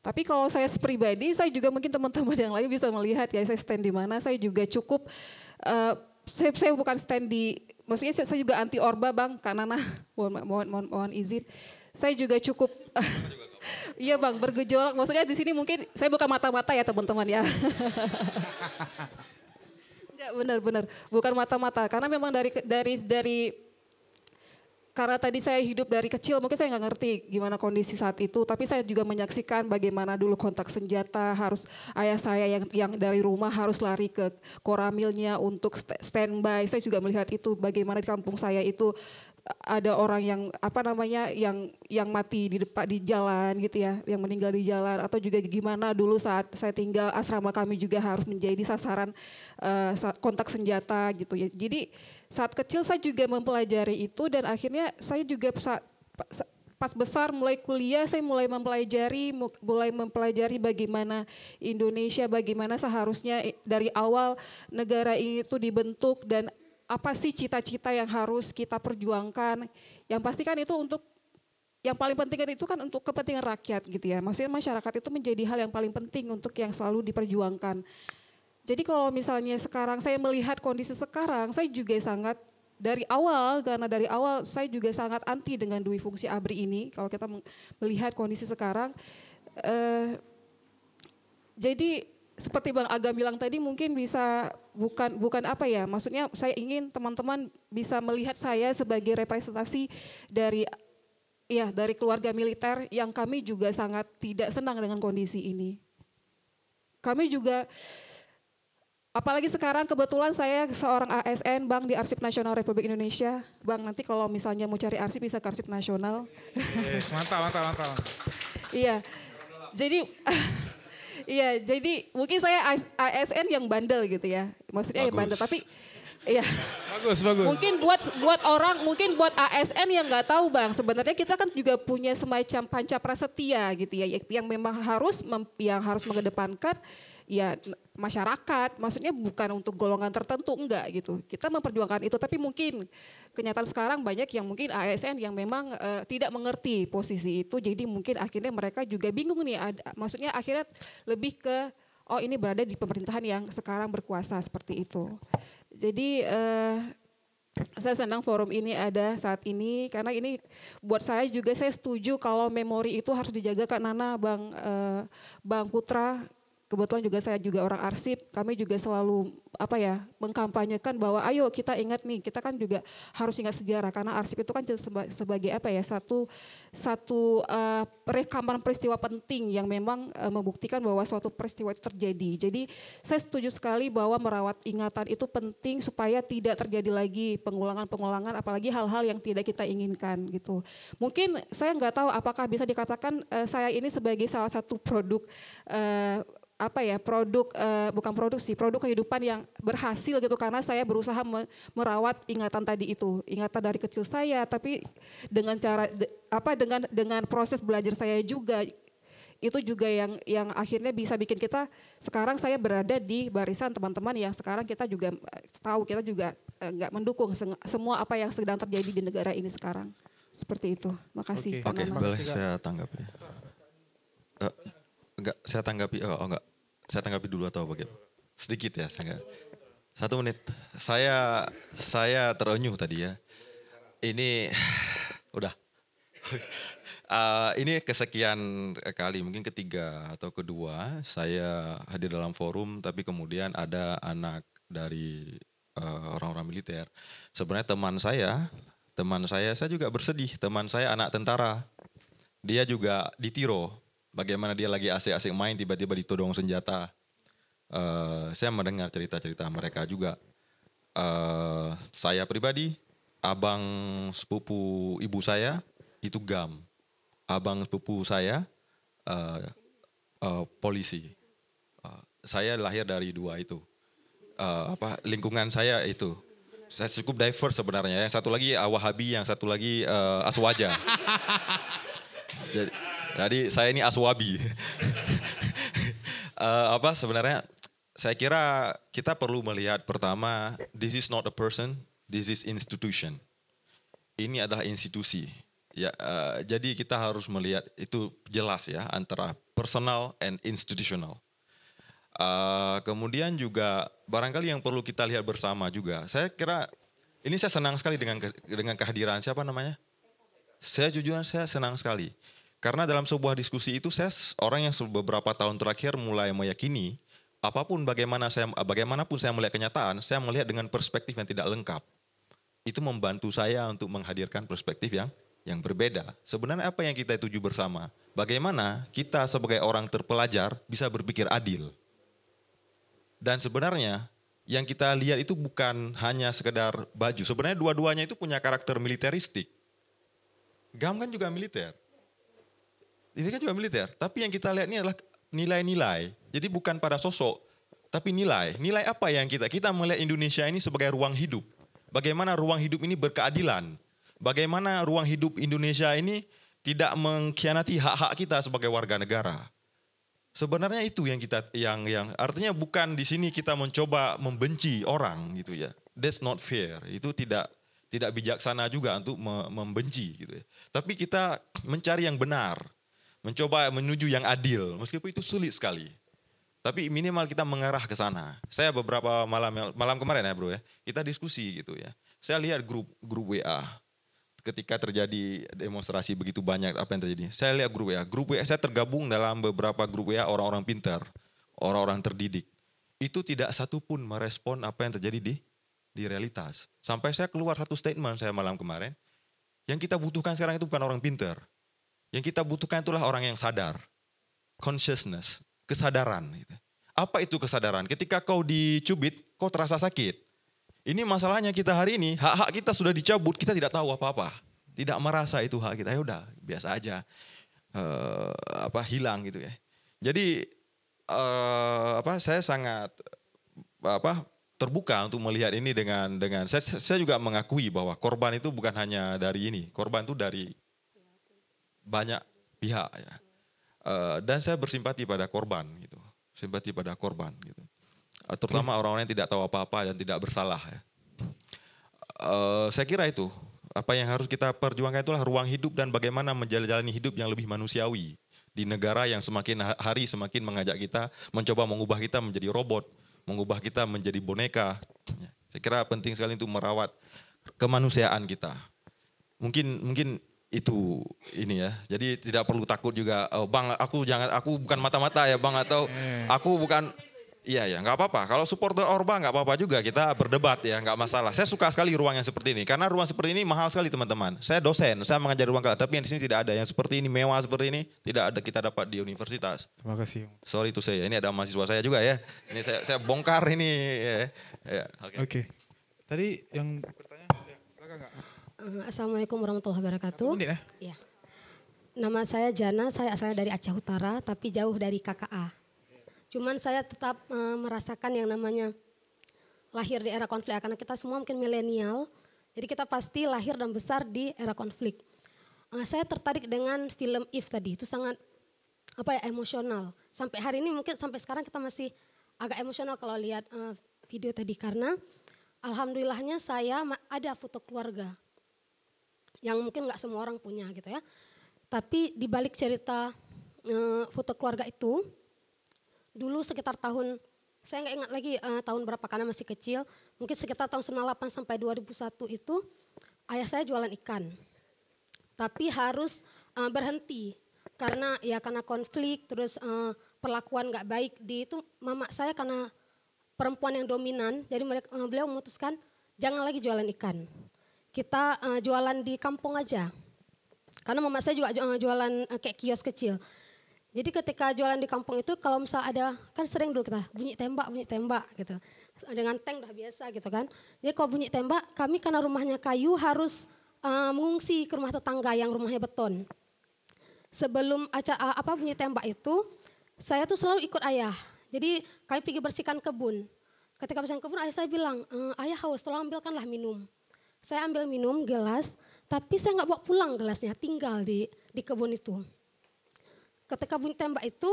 Speaker 8: Tapi kalau saya pribadi, saya juga mungkin teman-teman yang lain bisa melihat ya saya stand di mana. Saya juga cukup, saya bukan stand di, maksudnya saya juga anti Orba Bang, Kak Nana, mohon izin. Saya juga cukup, iya Bang, bergejolak. Maksudnya di sini mungkin saya bukan mata-mata ya teman-teman ya. Enggak, benar-benar bukan mata-mata. Karena memang karena tadi saya hidup dari kecil, mungkin saya nggak ngerti gimana kondisi saat itu. Tapi saya juga menyaksikan bagaimana dulu kontak senjata, harus ayah saya yang dari rumah harus lari ke koramilnya untuk standby. Saya juga melihat itu bagaimana di kampung saya itu ada orang yang mati di depan di jalan gitu ya, yang meninggal di jalan, atau juga gimana dulu saat saya tinggal asrama kami juga harus menjadi sasaran kontak senjata gitu ya. Jadi saat kecil saya juga mempelajari itu dan akhirnya saya juga pas besar mulai kuliah saya mulai mempelajari bagaimana Indonesia, bagaimana seharusnya dari awal negara ini itu dibentuk dan apa sih cita-cita yang harus kita perjuangkan. Yang pasti kan itu yang paling penting itu kan untuk kepentingan rakyat gitu ya. Maksudnya masyarakat itu menjadi hal yang paling penting untuk yang selalu diperjuangkan. Jadi kalau misalnya sekarang saya melihat kondisi sekarang, saya juga sangat karena dari awal saya juga sangat anti dengan dui fungsi ABRI ini. Kalau kita melihat kondisi sekarang, jadi seperti Bang Agam bilang tadi mungkin bisa maksudnya saya ingin teman-teman bisa melihat saya sebagai representasi dari keluarga militer yang kami juga sangat tidak senang dengan kondisi ini. Kami juga, apalagi sekarang kebetulan saya seorang ASN Bang di Arsip Nasional Republik Indonesia. Bang nanti kalau misalnya mau cari arsip bisa ke Arsip Nasional.
Speaker 1: Yes, mantap.
Speaker 8: Iya, jadi mungkin saya ASN yang bandel gitu ya. Maksudnya yang bandel, tapi iya.
Speaker 1: Bagus.
Speaker 8: Mungkin buat ASN yang nggak tahu Bang, sebenarnya kita kan juga punya semacam panca prasetya gitu ya, yang memang harus mengedepankan ya masyarakat, maksudnya bukan untuk golongan tertentu, enggak gitu. Kita memperjuangkan itu, tapi mungkin kenyataan sekarang banyak yang mungkin ASN yang memang tidak mengerti posisi itu, jadi mungkin akhirnya mereka juga bingung nih, maksudnya akhirnya lebih ke, oh ini berada di pemerintahan yang sekarang berkuasa seperti itu. Jadi saya senang forum ini ada saat ini, karena ini buat saya juga saya setuju kalau memori itu harus dijaga Kak Nana, Bang Putra. Kebetulan juga saya juga orang arsip, kami juga selalu mengkampanyekan bahwa ayo kita ingat nih, kita kan juga harus ingat sejarah karena arsip itu kan sebagai satu rekaman peristiwa penting yang memang membuktikan bahwa suatu peristiwa itu terjadi. Jadi saya setuju sekali bahwa merawat ingatan itu penting supaya tidak terjadi lagi pengulangan apalagi hal-hal yang tidak kita inginkan gitu. Mungkin saya nggak tahu apakah bisa dikatakan saya ini sebagai salah satu produk produk kehidupan yang berhasil gitu, karena saya berusaha merawat ingatan tadi itu, ingatan dari kecil saya, tapi dengan dengan proses belajar saya juga itu juga yang akhirnya bisa bikin kita sekarang saya berada di barisan teman-teman yang sekarang kita juga tahu, kita juga nggak mendukung semua apa yang sedang terjadi di negara ini sekarang, seperti itu. Makasih.
Speaker 3: Oke, boleh saya tanggapi. Saya tanggapi dulu atau bagaimana? Sedikit ya, saya 1 menit. Saya terenyuh tadi ya. Ini udah. Ini kesekian kali, mungkin ketiga atau kedua saya hadir dalam forum, tapi kemudian ada anak dari orang-orang militer. Sebenarnya teman saya juga bersedih. Teman saya anak tentara. Dia juga ditiro. Bagaimana dia lagi asik-asik main tiba-tiba ditodong senjata. Saya mendengar cerita-cerita mereka juga. Saya pribadi, abang sepupu ibu saya itu GAM. abang sepupu saya polisi. Saya lahir dari dua itu. Lingkungan saya itu. Saya cukup diverse sebenarnya. Yang satu lagi Wahabi, yang satu lagi Aswaja. Jadi saya ini Aswabi. Sebenarnya saya kira kita perlu melihat pertama, this is not a person, this is institution. Ini adalah institusi. Ya, jadi kita harus melihat itu jelas ya antara personal and institutional. Kemudian juga barangkali yang perlu kita lihat bersama juga. Saya kira ini saya senang sekali dengan kehadiran siapa namanya? Saya senang sekali. Karena dalam sebuah diskusi itu saya orang yang beberapa tahun terakhir mulai meyakini bagaimanapun saya melihat kenyataan, saya melihat dengan perspektif yang tidak lengkap. Itu membantu saya untuk menghadirkan perspektif yang berbeda. Sebenarnya apa yang kita tuju bersama? Bagaimana kita sebagai orang terpelajar bisa berpikir adil? Dan sebenarnya yang kita lihat itu bukan hanya sekedar baju. Sebenarnya dua-duanya itu punya karakter militeristik. GAM kan juga militer. Ini kan juga militer. Tapi yang kita lihat ini adalah nilai-nilai. Jadi bukan pada sosok, tapi nilai. Nilai apa yang kita melihat Indonesia ini sebagai ruang hidup. Bagaimana ruang hidup ini berkeadilan. Bagaimana ruang hidup Indonesia ini tidak mengkhianati hak-hak kita sebagai warga negara. Sebenarnya itu yang artinya bukan di sini kita mencoba membenci orang gitu ya. That's not fair. Itu tidak bijaksana juga untuk membenci gitu ya. Tapi kita mencari yang benar, mencoba menuju yang adil, meskipun itu sulit sekali. Tapi minimal kita mengarah ke sana. Saya beberapa malam kemarin ya bro ya, kita diskusi gitu ya. Saya lihat grup WA. Ketika terjadi demonstrasi begitu banyak apa yang terjadi. Saya lihat grup WA saya tergabung dalam beberapa grup WA orang-orang pintar, orang-orang terdidik. Itu tidak satu pun merespon apa yang terjadi di realitas. Sampai saya keluar satu statement saya malam kemarin, yang kita butuhkan sekarang itu bukan orang pintar. Yang kita butuhkan itulah orang yang sadar. Consciousness, kesadaran. Apa itu kesadaran? Ketika kau dicubit, kau terasa sakit. Ini masalahnya kita hari ini, hak-hak kita sudah dicabut, kita tidak tahu apa-apa. Tidak merasa itu hak kita, ya udah biasa aja. Hilang gitu ya. Jadi saya sangat terbuka untuk melihat ini dengan saya juga mengakui bahwa korban itu bukan hanya dari ini, korban itu dari banyak pihak ya. Dan saya bersimpati pada korban gitu. Simpati pada korban gitu. Terutama orang-orang yang tidak tahu apa-apa dan tidak bersalah ya. Saya kira itu apa yang harus kita perjuangkan itulah ruang hidup dan bagaimana menjalani hidup yang lebih manusiawi di negara yang semakin hari semakin mengajak kita mencoba mengubah kita menjadi robot, mengubah kita menjadi boneka. Saya kira penting sekali untuk merawat kemanusiaan kita. Mungkin itu ini ya. Jadi tidak perlu takut juga, Bang, aku bukan mata-mata ya Bang, atau aku bukan. Iya, nggak apa-apa. Kalau supporter Orba nggak apa-apa juga, kita berdebat ya, nggak masalah. Saya suka sekali ruang yang seperti ini, karena ruang seperti ini mahal sekali teman-teman. Saya dosen, saya mengajar ruang kelas, tapi yang di sini tidak ada. Yang seperti ini, mewah seperti ini, tidak ada kita dapat di universitas.
Speaker 1: Terima kasih.
Speaker 3: Sorry to say, ini ada mahasiswa saya juga ya. Ini saya bongkar ini. Ya.
Speaker 1: Oke. Tadi yang bertanya, silakan Kak.
Speaker 9: Assalamualaikum warahmatullahi wabarakatuh. Ya. Nama saya Jana, saya asalnya dari Aceh Utara, tapi jauh dari KKA. Cuman saya tetap merasakan yang namanya lahir di era konflik, karena kita semua mungkin milenial, jadi kita pasti lahir dan besar di era konflik. Saya tertarik dengan film If tadi, itu sangat emosional. Sampai hari ini mungkin sampai sekarang kita masih agak emosional kalau lihat video tadi, karena alhamdulillahnya saya ada foto keluarga yang mungkin nggak semua orang punya gitu ya. Tapi di balik cerita foto keluarga itu, dulu sekitar tahun, saya nggak ingat lagi tahun berapa karena masih kecil, mungkin sekitar tahun 98 sampai 2001 itu ayah saya jualan ikan. Tapi harus berhenti karena konflik, terus perlakuan nggak baik di itu mama saya karena perempuan yang dominan, jadi beliau memutuskan jangan lagi jualan ikan. Kita jualan di kampung aja. Karena mama saya juga jualan kayak kios kecil. Jadi ketika jualan di kampung itu kalau misal ada, kan sering dulu kita bunyi tembak gitu. Dengan tank udah biasa gitu kan. Jadi kalau bunyi tembak, kami karena rumahnya kayu harus mengungsi ke rumah tetangga yang rumahnya beton. sebelum bunyi tembak itu, saya tuh selalu ikut ayah. Jadi kami pergi bersihkan kebun. Ketika bersihkan kebun, ayah saya bilang, ayah haus, tolong ambilkanlah minum. Saya ambil minum gelas, tapi saya nggak bawa pulang gelasnya, tinggal di kebun itu. Ketika bunyi tembak itu,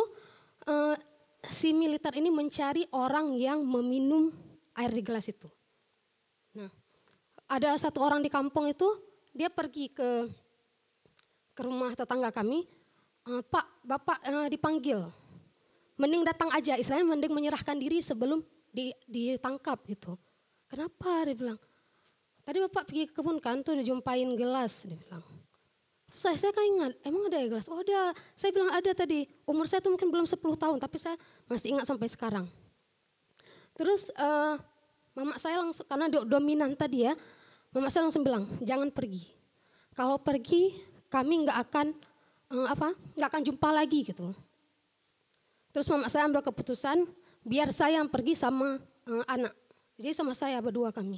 Speaker 9: si militer ini mencari orang yang meminum air di gelas itu. Nah, ada satu orang di kampung itu, dia pergi ke rumah tetangga kami, Pak, Bapak dipanggil. Mending datang aja, istilahnya mending menyerahkan diri sebelum ditangkap gitu. Kenapa? Dia bilang, tadi Bapak pergi ke kebun kan, tuh dijumpain gelas, dia bilang. Terus saya kan ingat, emang ada ya gelas? Oh ada, saya bilang ada tadi. Umur saya tuh mungkin belum 10 tahun, tapi saya masih ingat sampai sekarang. Terus mama saya langsung, karena dominan tadi ya, mama saya langsung bilang, jangan pergi. Kalau pergi, kami nggak akan jumpa lagi gitu. Terus mama saya ambil keputusan, biar saya yang pergi sama anak. Jadi sama saya berdua kami.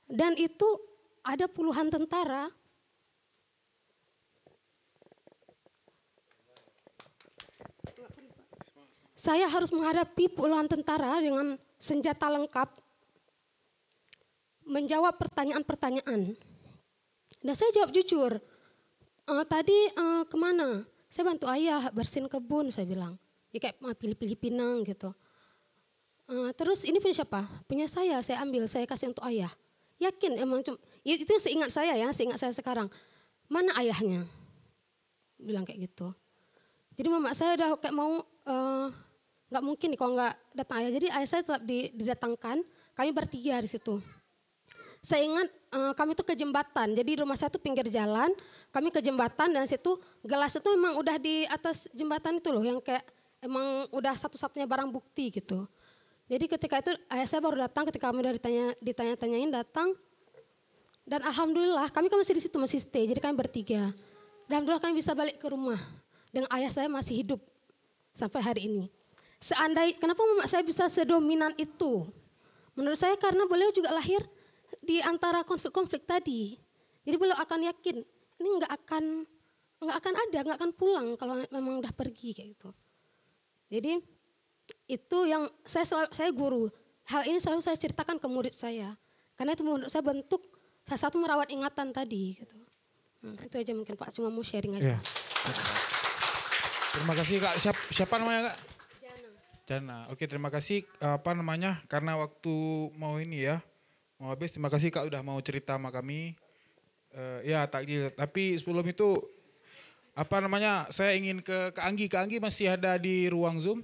Speaker 9: Dan itu ada puluhan tentara. Saya harus menghadapi puluhan tentara dengan senjata lengkap, menjawab pertanyaan-pertanyaan. Dan saya jawab jujur, tadi kemana? Saya bantu ayah bersihin kebun, saya bilang. Ya kayak pilih-pilih pinang gitu. Terus ini punya siapa? Punya saya ambil, saya kasih untuk ayah. Yakin emang ya itu yang seingat saya ya, seingat saya sekarang. Mana ayahnya? Bilang kayak gitu. Jadi mama saya udah kayak mau, nggak mungkin nih kalau nggak datang ayah. Jadi ayah saya tetap didatangkan, kami bertiga di situ. Saya ingat kami tuh ke jembatan, jadi rumah saya tuh pinggir jalan, kami ke jembatan dan situ gelas itu memang udah di atas jembatan itu loh, yang kayak emang udah satu-satunya barang bukti gitu. Jadi ketika itu ayah saya baru datang, ketika kami udah ditanya-tanyain datang. Dan alhamdulillah kami kan masih di situ, masih stay, jadi kami bertiga. Dan alhamdulillah kami bisa balik ke rumah dengan ayah saya masih hidup sampai hari ini. Kenapa mama saya bisa sedominan itu? Menurut saya karena beliau juga lahir di antara konflik-konflik tadi. Jadi beliau akan yakin ini nggak akan pulang kalau memang udah pergi kayak gitu. Jadi itu yang saya guru. Hal ini selalu saya ceritakan ke murid saya. Karena itu menurut saya bentuk salah satu merawat ingatan tadi gitu. Itu aja mungkin Pak, cuma mau sharing aja.
Speaker 1: Ya. Terima kasih Kak. Siapa namanya Kak? Jana. Oke, terima kasih karena waktu mau habis. Terima kasih Kak udah mau cerita sama kami. Takjil. Tapi sebelum itu saya ingin ke Kak Anggi. Kak Anggi masih ada di ruang Zoom?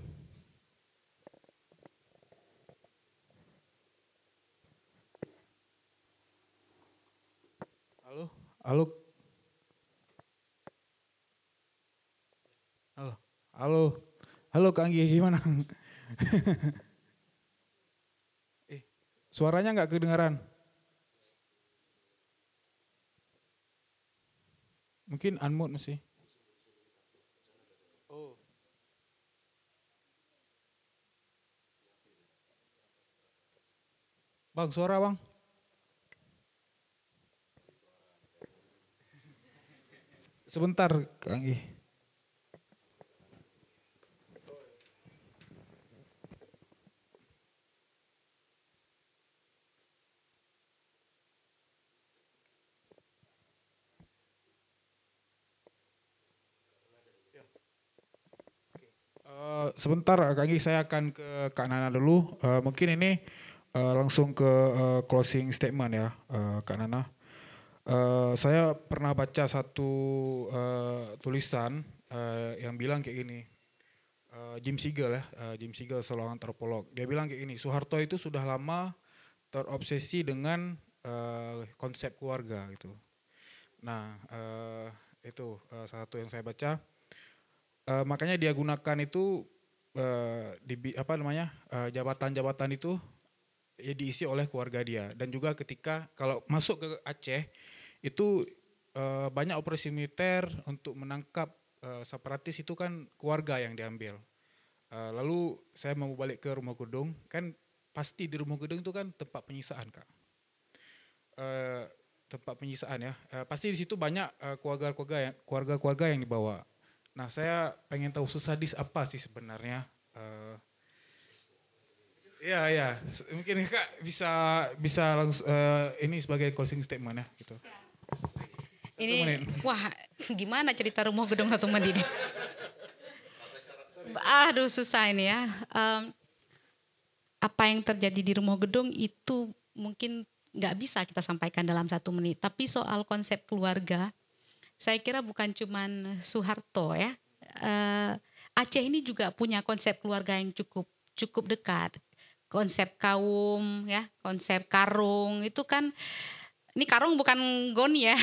Speaker 1: Halo Kak Anggi, gimana? Suaranya nggak kedengaran. Mungkin unmute masih. Oh. Bang, suara bang. Sebentar Kak Anggi. Sebentar Kak Anggi, saya akan ke Kak Nana dulu. Mungkin ini langsung ke closing statement ya Kak Nana. Saya pernah baca satu tulisan yang bilang kayak gini. Jim Siegel Jim Siegel seorang antropolog. Dia bilang kayak gini, Soeharto itu sudah lama terobsesi dengan konsep keluarga gitu. Nah, itu salah satu yang saya baca. Makanya dia gunakan itu jabatan-jabatan itu diisi oleh keluarga dia. Dan juga ketika kalau masuk ke Aceh itu banyak operasi militer untuk menangkap separatis itu kan keluarga yang diambil. Lalu saya mau balik ke Rumah Gedung, kan pasti di Rumah Gedung itu kan tempat penyisaan Kak. Tempat penyisaan ya. Pasti di situ banyak keluarga-keluarga yang dibawa. Nah, saya pengen tahu sesadis apa sih sebenarnya? Ya, mungkin Kak bisa langsung ini sebagai closing statement ya, gitu.
Speaker 4: Ini, wah, gimana cerita Rumah Gedung 1 Menit ini? Aduh, susah ini ya. Apa yang terjadi di Rumah Gedung itu mungkin nggak bisa kita sampaikan dalam 1 menit. Tapi soal konsep keluarga, saya kira bukan cuman Soeharto ya. Aceh ini juga punya konsep keluarga yang cukup dekat. Konsep kaum ya, konsep karung itu kan, ini karung bukan goni ya.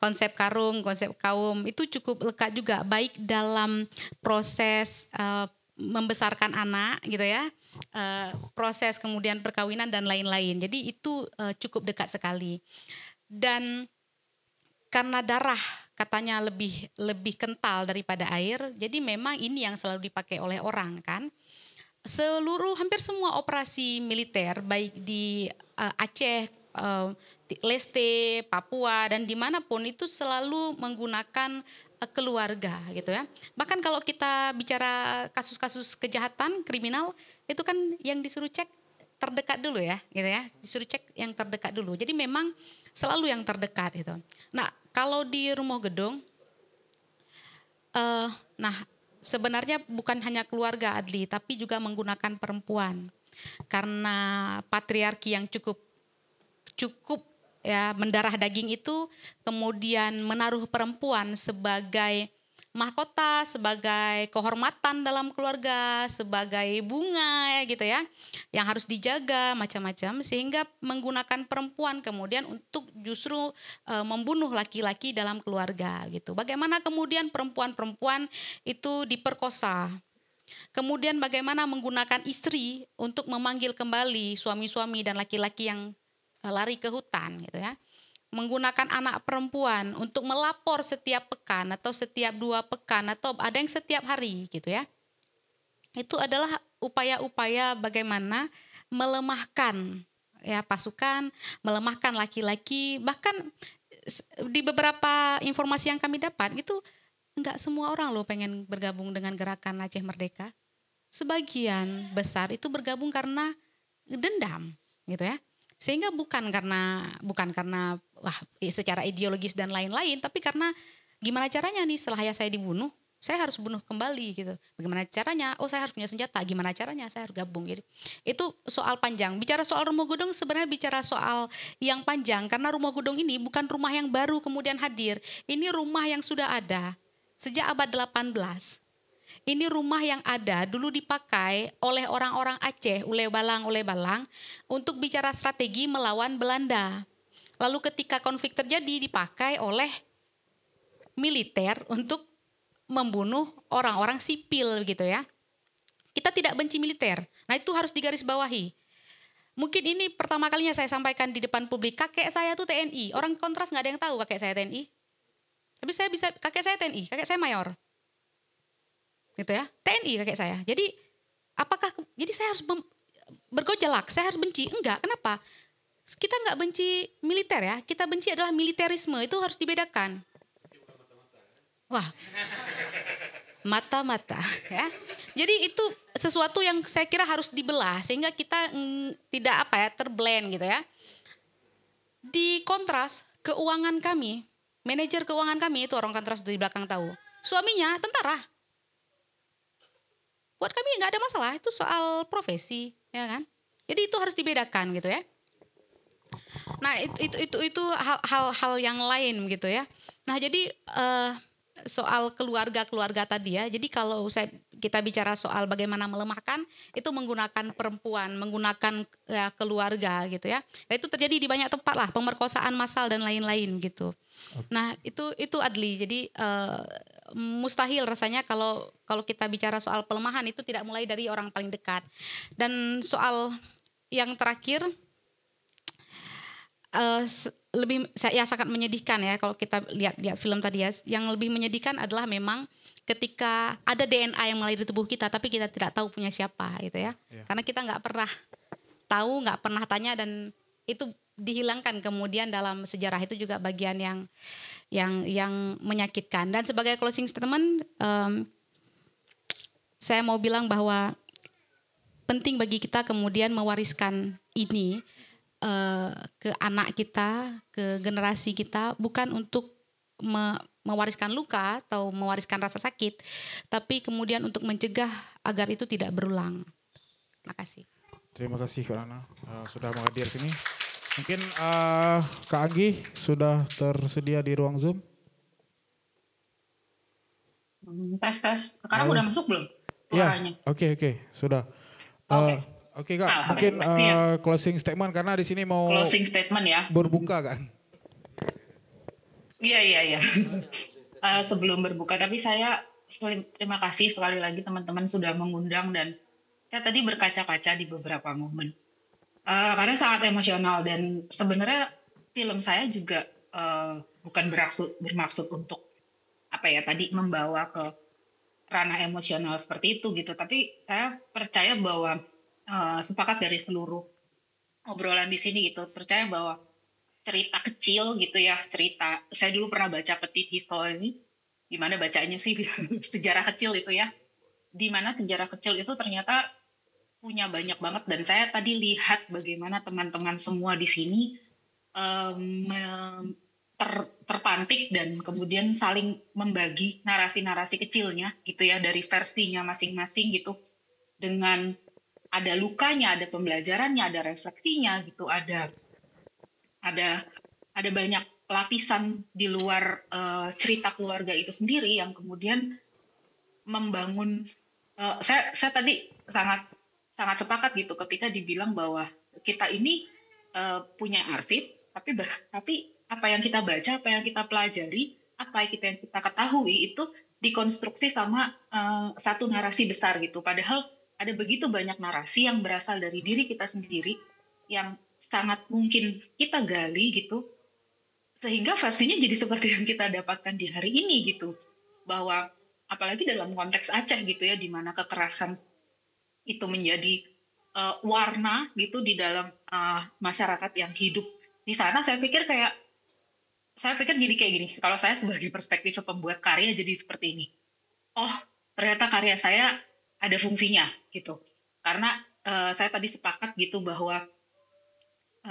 Speaker 4: Konsep karung, konsep kaum itu cukup lekat juga, baik dalam proses membesarkan anak gitu ya, proses kemudian perkawinan dan lain-lain. Jadi itu cukup dekat sekali. Dan karena darah katanya lebih kental daripada air, jadi memang ini yang selalu dipakai oleh orang kan. Hampir semua operasi militer baik di Aceh, Leste, Papua dan dimanapun itu selalu menggunakan keluarga gitu ya. Bahkan kalau kita bicara kasus-kasus kejahatan kriminal itu kan yang disuruh cek terdekat dulu ya, gitu ya. Disuruh cek yang terdekat dulu. Jadi memang selalu yang terdekat itu. Nah kalau di Rumah Gedung, sebenarnya bukan hanya keluarga Adli, tapi juga menggunakan perempuan. Karena patriarki yang cukup ya mendarah daging itu kemudian menaruh perempuan sebagai mahkota, sebagai kehormatan dalam keluarga, sebagai bunga ya gitu ya, yang harus dijaga macam-macam, sehingga menggunakan perempuan kemudian untuk justru membunuh laki-laki dalam keluarga gitu. Bagaimana kemudian perempuan-perempuan itu diperkosa. Kemudian bagaimana menggunakan istri untuk memanggil kembali suami-suami dan laki-laki yang lari ke hutan gitu ya. Menggunakan anak perempuan untuk melapor setiap pekan atau setiap 2 pekan atau ada yang setiap hari gitu ya. Itu adalah upaya-upaya bagaimana melemahkan ya pasukan, melemahkan laki-laki. Bahkan di beberapa informasi yang kami dapat itu enggak semua orang loh pengen bergabung dengan gerakan Aceh Merdeka. Sebagian besar itu bergabung karena dendam gitu ya. Sehingga bukan karena secara ideologis dan lain-lain, tapi karena gimana caranya nih setelah ayah saya dibunuh, saya harus bunuh kembali gitu. Bagaimana caranya? Oh, saya harus punya senjata. Gimana caranya? Saya harus gabung gitu. Itu soal panjang. Bicara soal Rumah Gedung sebenarnya bicara soal yang panjang, karena Rumah Gedung ini bukan rumah yang baru kemudian hadir. Ini rumah yang sudah ada sejak abad 18. Ini rumah yang ada dulu dipakai oleh orang-orang Aceh, ule balang untuk bicara strategi melawan Belanda. Lalu ketika konflik terjadi dipakai oleh militer untuk membunuh orang-orang sipil gitu ya. Kita tidak benci militer. Nah itu harus digarisbawahi. Mungkin ini pertama kalinya saya sampaikan di depan publik, kakek saya tuh TNI. Orang kontras nggak ada yang tahu kakek saya TNI. Tapi kakek saya TNI, kakek saya mayor. Gitu ya, TNI kakek saya. Jadi jadi saya harus bergojolak, saya harus benci? Enggak, kenapa? Kita enggak benci militer ya, kita benci adalah militerisme, itu harus dibedakan. Wah, mata-mata ya. Jadi itu sesuatu yang saya kira harus dibelah sehingga kita tidak terblend gitu ya. Di kontras, keuangan kami, manajer keuangan kami itu orang kontras di belakang tahu. Suaminya tentara. Buat kami nggak ada masalah, itu soal profesi, ya kan? Jadi itu harus dibedakan gitu ya. Nah itu hal yang lain gitu ya. Nah jadi soal keluarga tadi ya. Jadi kalau kita bicara soal bagaimana melemahkan, itu menggunakan perempuan, menggunakan ya, keluarga gitu ya. Nah, itu terjadi di banyak tempat lah, pemerkosaan massal dan lain-lain gitu. Nah itu Adli. Jadi mustahil rasanya kalau kita bicara soal pelemahan itu tidak mulai dari orang paling dekat. Dan soal yang terakhir saya sangat menyedihkan ya kalau kita lihat film tadi ya. Yang lebih menyedihkan adalah memang ketika ada DNA yang mengalir di tubuh kita tapi kita tidak tahu punya siapa gitu ya. Karena kita nggak pernah tahu, nggak pernah tanya, dan itu dihilangkan kemudian dalam sejarah itu juga bagian yang menyakitkan. Dan sebagai closing statement, saya mau bilang bahwa penting bagi kita kemudian mewariskan ini ke anak kita, ke generasi kita, bukan untuk mewariskan luka atau mewariskan rasa sakit, tapi kemudian untuk mencegah agar itu tidak berulang. Terima kasih.
Speaker 1: Terima kasih Kak Nana sudah menghadir sini. Mungkin Kak Anggi sudah tersedia di ruang Zoom?
Speaker 2: Tes. Sekarang udah masuk belum?
Speaker 1: Iya, oke, sudah. Oke Kak, mungkin closing statement karena di sini mau
Speaker 2: closing statement ya.
Speaker 1: Berbuka kan?
Speaker 2: Iya. Sebelum berbuka, tapi saya terima kasih sekali lagi teman-teman sudah mengundang, dan saya tadi berkaca-kaca di beberapa momen. Karena sangat emosional, dan sebenarnya film saya juga bukan bermaksud untuk tadi membawa ke ranah emosional seperti itu gitu. Tapi saya percaya bahwa sepakat dari seluruh obrolan di sini gitu, percaya bahwa cerita kecil gitu ya, saya dulu pernah baca Petit History, gimana bacanya sih sejarah kecil itu ya, di mana sejarah kecil itu ternyata punya banyak banget. Dan saya tadi lihat bagaimana teman-teman semua di sini terpantik dan kemudian saling membagi narasi-narasi kecilnya gitu ya, dari versinya masing-masing gitu, dengan ada lukanya, ada pembelajarannya, ada refleksinya gitu, ada banyak lapisan di luar cerita keluarga itu sendiri yang kemudian membangun. Saya tadi sangat sepakat gitu ketika dibilang bahwa kita ini punya arsip, tapi apa yang kita baca, apa yang kita pelajari, apa yang kita ketahui itu dikonstruksi sama satu narasi besar gitu. Padahal ada begitu banyak narasi yang berasal dari diri kita sendiri yang sangat mungkin kita gali gitu, sehingga versinya jadi seperti yang kita dapatkan di hari ini gitu. Bahwa apalagi dalam konteks Aceh gitu ya, di mana kekerasan itu menjadi warna gitu di dalam masyarakat yang hidup di sana. Saya pikir jadi kayak gini, kalau saya sebagai perspektif pembuat karya jadi seperti ini. Oh, ternyata karya saya ada fungsinya gitu. Karena saya tadi sepakat gitu bahwa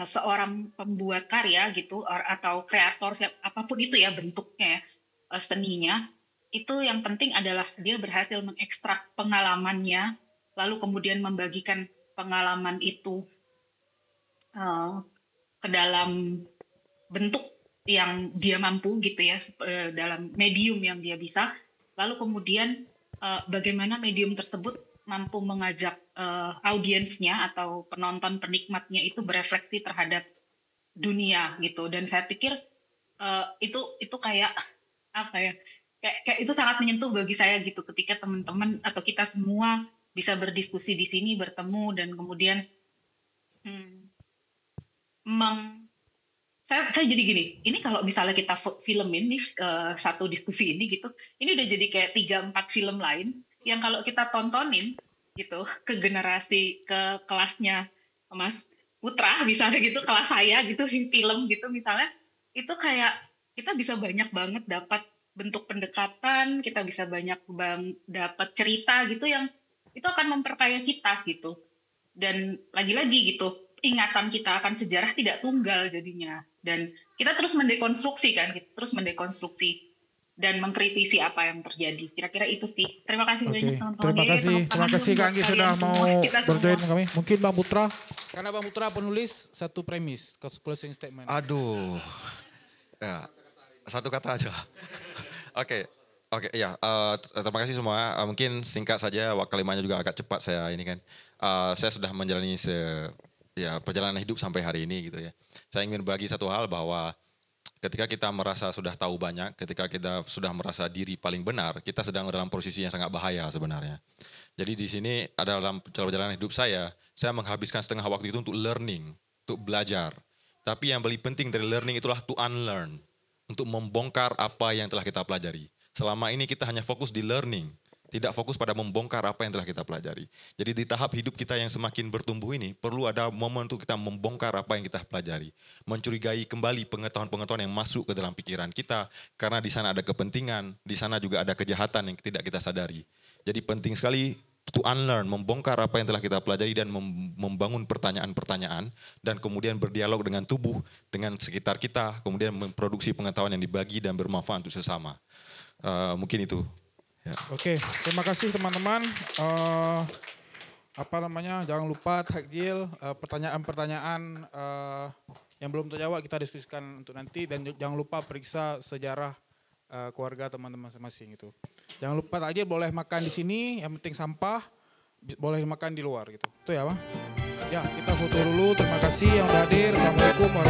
Speaker 2: seorang pembuat karya gitu atau kreator apapun itu ya bentuknya, seninya, itu yang penting adalah dia berhasil mengekstrak pengalamannya, lalu kemudian membagikan pengalaman itu ke dalam bentuk yang dia mampu gitu ya, dalam medium yang dia bisa, lalu kemudian bagaimana medium tersebut mampu mengajak audiensnya atau penonton penikmatnya itu berefleksi terhadap dunia gitu. Dan saya pikir itu kayak kayak itu sangat menyentuh bagi saya gitu, ketika teman-teman atau kita semua bisa berdiskusi di sini, bertemu, dan kemudian saya jadi gini, ini kalau misalnya kita filmin nih satu diskusi ini gitu, ini udah jadi kayak 3-4 film lain yang kalau kita tontonin gitu ke generasi, ke kelasnya Mas Putra misalnya gitu, kelas saya gitu, film gitu misalnya, itu kayak kita bisa banyak banget dapat bentuk pendekatan, kita bisa banyak dapat cerita gitu yang itu akan memperkaya kita gitu. Dan lagi-lagi gitu, ingatan kita akan sejarah tidak tunggal jadinya, dan kita terus mendekonstruksi dan mengkritisi apa yang terjadi. Kira-kira itu sih. Terima kasih banyak teman-teman.
Speaker 1: Terima kasih Kak Anggi sudah mau berjoin kami. Mungkin Bang Putra, karena Bang Putra penulis, satu premis closing statement.
Speaker 3: Aduh, ya, satu kata aja. Oke, ya. Terima kasih semua. Mungkin singkat saja, kalimatnya juga agak cepat saya ini kan. Saya sudah menjalani perjalanan hidup sampai hari ini gitu ya. Saya ingin berbagi satu hal, bahwa ketika kita merasa sudah tahu banyak, ketika kita sudah merasa diri paling benar, kita sedang dalam posisi yang sangat bahaya sebenarnya. Jadi di sini dalam perjalanan hidup saya menghabiskan setengah waktu itu untuk learning, untuk belajar. Tapi yang paling penting dari learning itulah to unlearn, untuk membongkar apa yang telah kita pelajari. Selama ini kita hanya fokus di learning, Tidak fokus pada membongkar apa yang telah kita pelajari. Jadi di tahap hidup kita yang semakin bertumbuh ini, perlu ada momen untuk kita membongkar apa yang kita pelajari. Mencurigai kembali pengetahuan-pengetahuan yang masuk ke dalam pikiran kita, karena di sana ada kepentingan, di sana juga ada kejahatan yang tidak kita sadari. Jadi penting sekali to unlearn, membongkar apa yang telah kita pelajari dan membangun pertanyaan-pertanyaan, dan kemudian berdialog dengan tubuh, dengan sekitar kita, kemudian memproduksi pengetahuan yang dibagi dan bermanfaat untuk sesama. Mungkin itu. Ya.
Speaker 1: Oke, terima kasih teman-teman. Jangan lupa takjil, pertanyaan-pertanyaan yang belum terjawab kita diskusikan untuk nanti, dan jangan lupa periksa sejarah keluarga teman-teman masing-masing itu. Jangan lupa takjil boleh makan di sini, yang penting sampah boleh makan di luar gitu. Itu ya, Bang. Ya, kita foto dulu. Terima kasih yang udah hadir. Assalamualaikum warahmatullahi wabarakatuh.